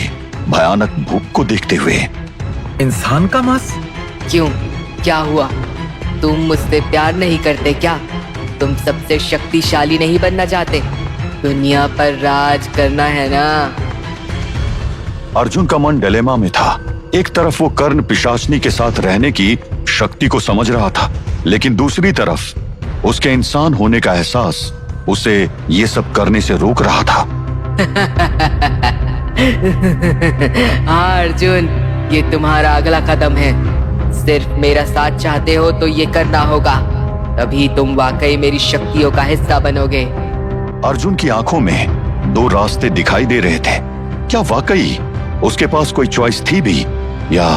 भयानक भूख को देखते हुए। इंसान का मांस? क्यों, क्या हुआ? तुम मुझसे प्यार नहीं करते क्या? तुम सबसे शक्तिशाली नहीं बनना चाहते? दुनिया पर राज करना है ना? अर्जुन का मन डिलेमा में था। एक तरफ वो कर्ण पिशाचनी के साथ रहने की शक्ति को समझ रहा था, लेकिन दूसरी तरफ उसके इंसान होने का एहसास उसे ये सब करने से रोक रहा था। हाँ अर्जुन, ये तुम्हारा अगला कदम है। सिर्फ मेरा साथ चाहते हो तो ये करना होगा, तभी तुम वाकई मेरी शक्तियों का हिस्सा बनोगे। अर्जुन की आंखों में दो रास्ते दिखाई दे रहे थे। क्या वाकई उसके पास कोई चॉइस थी भी, या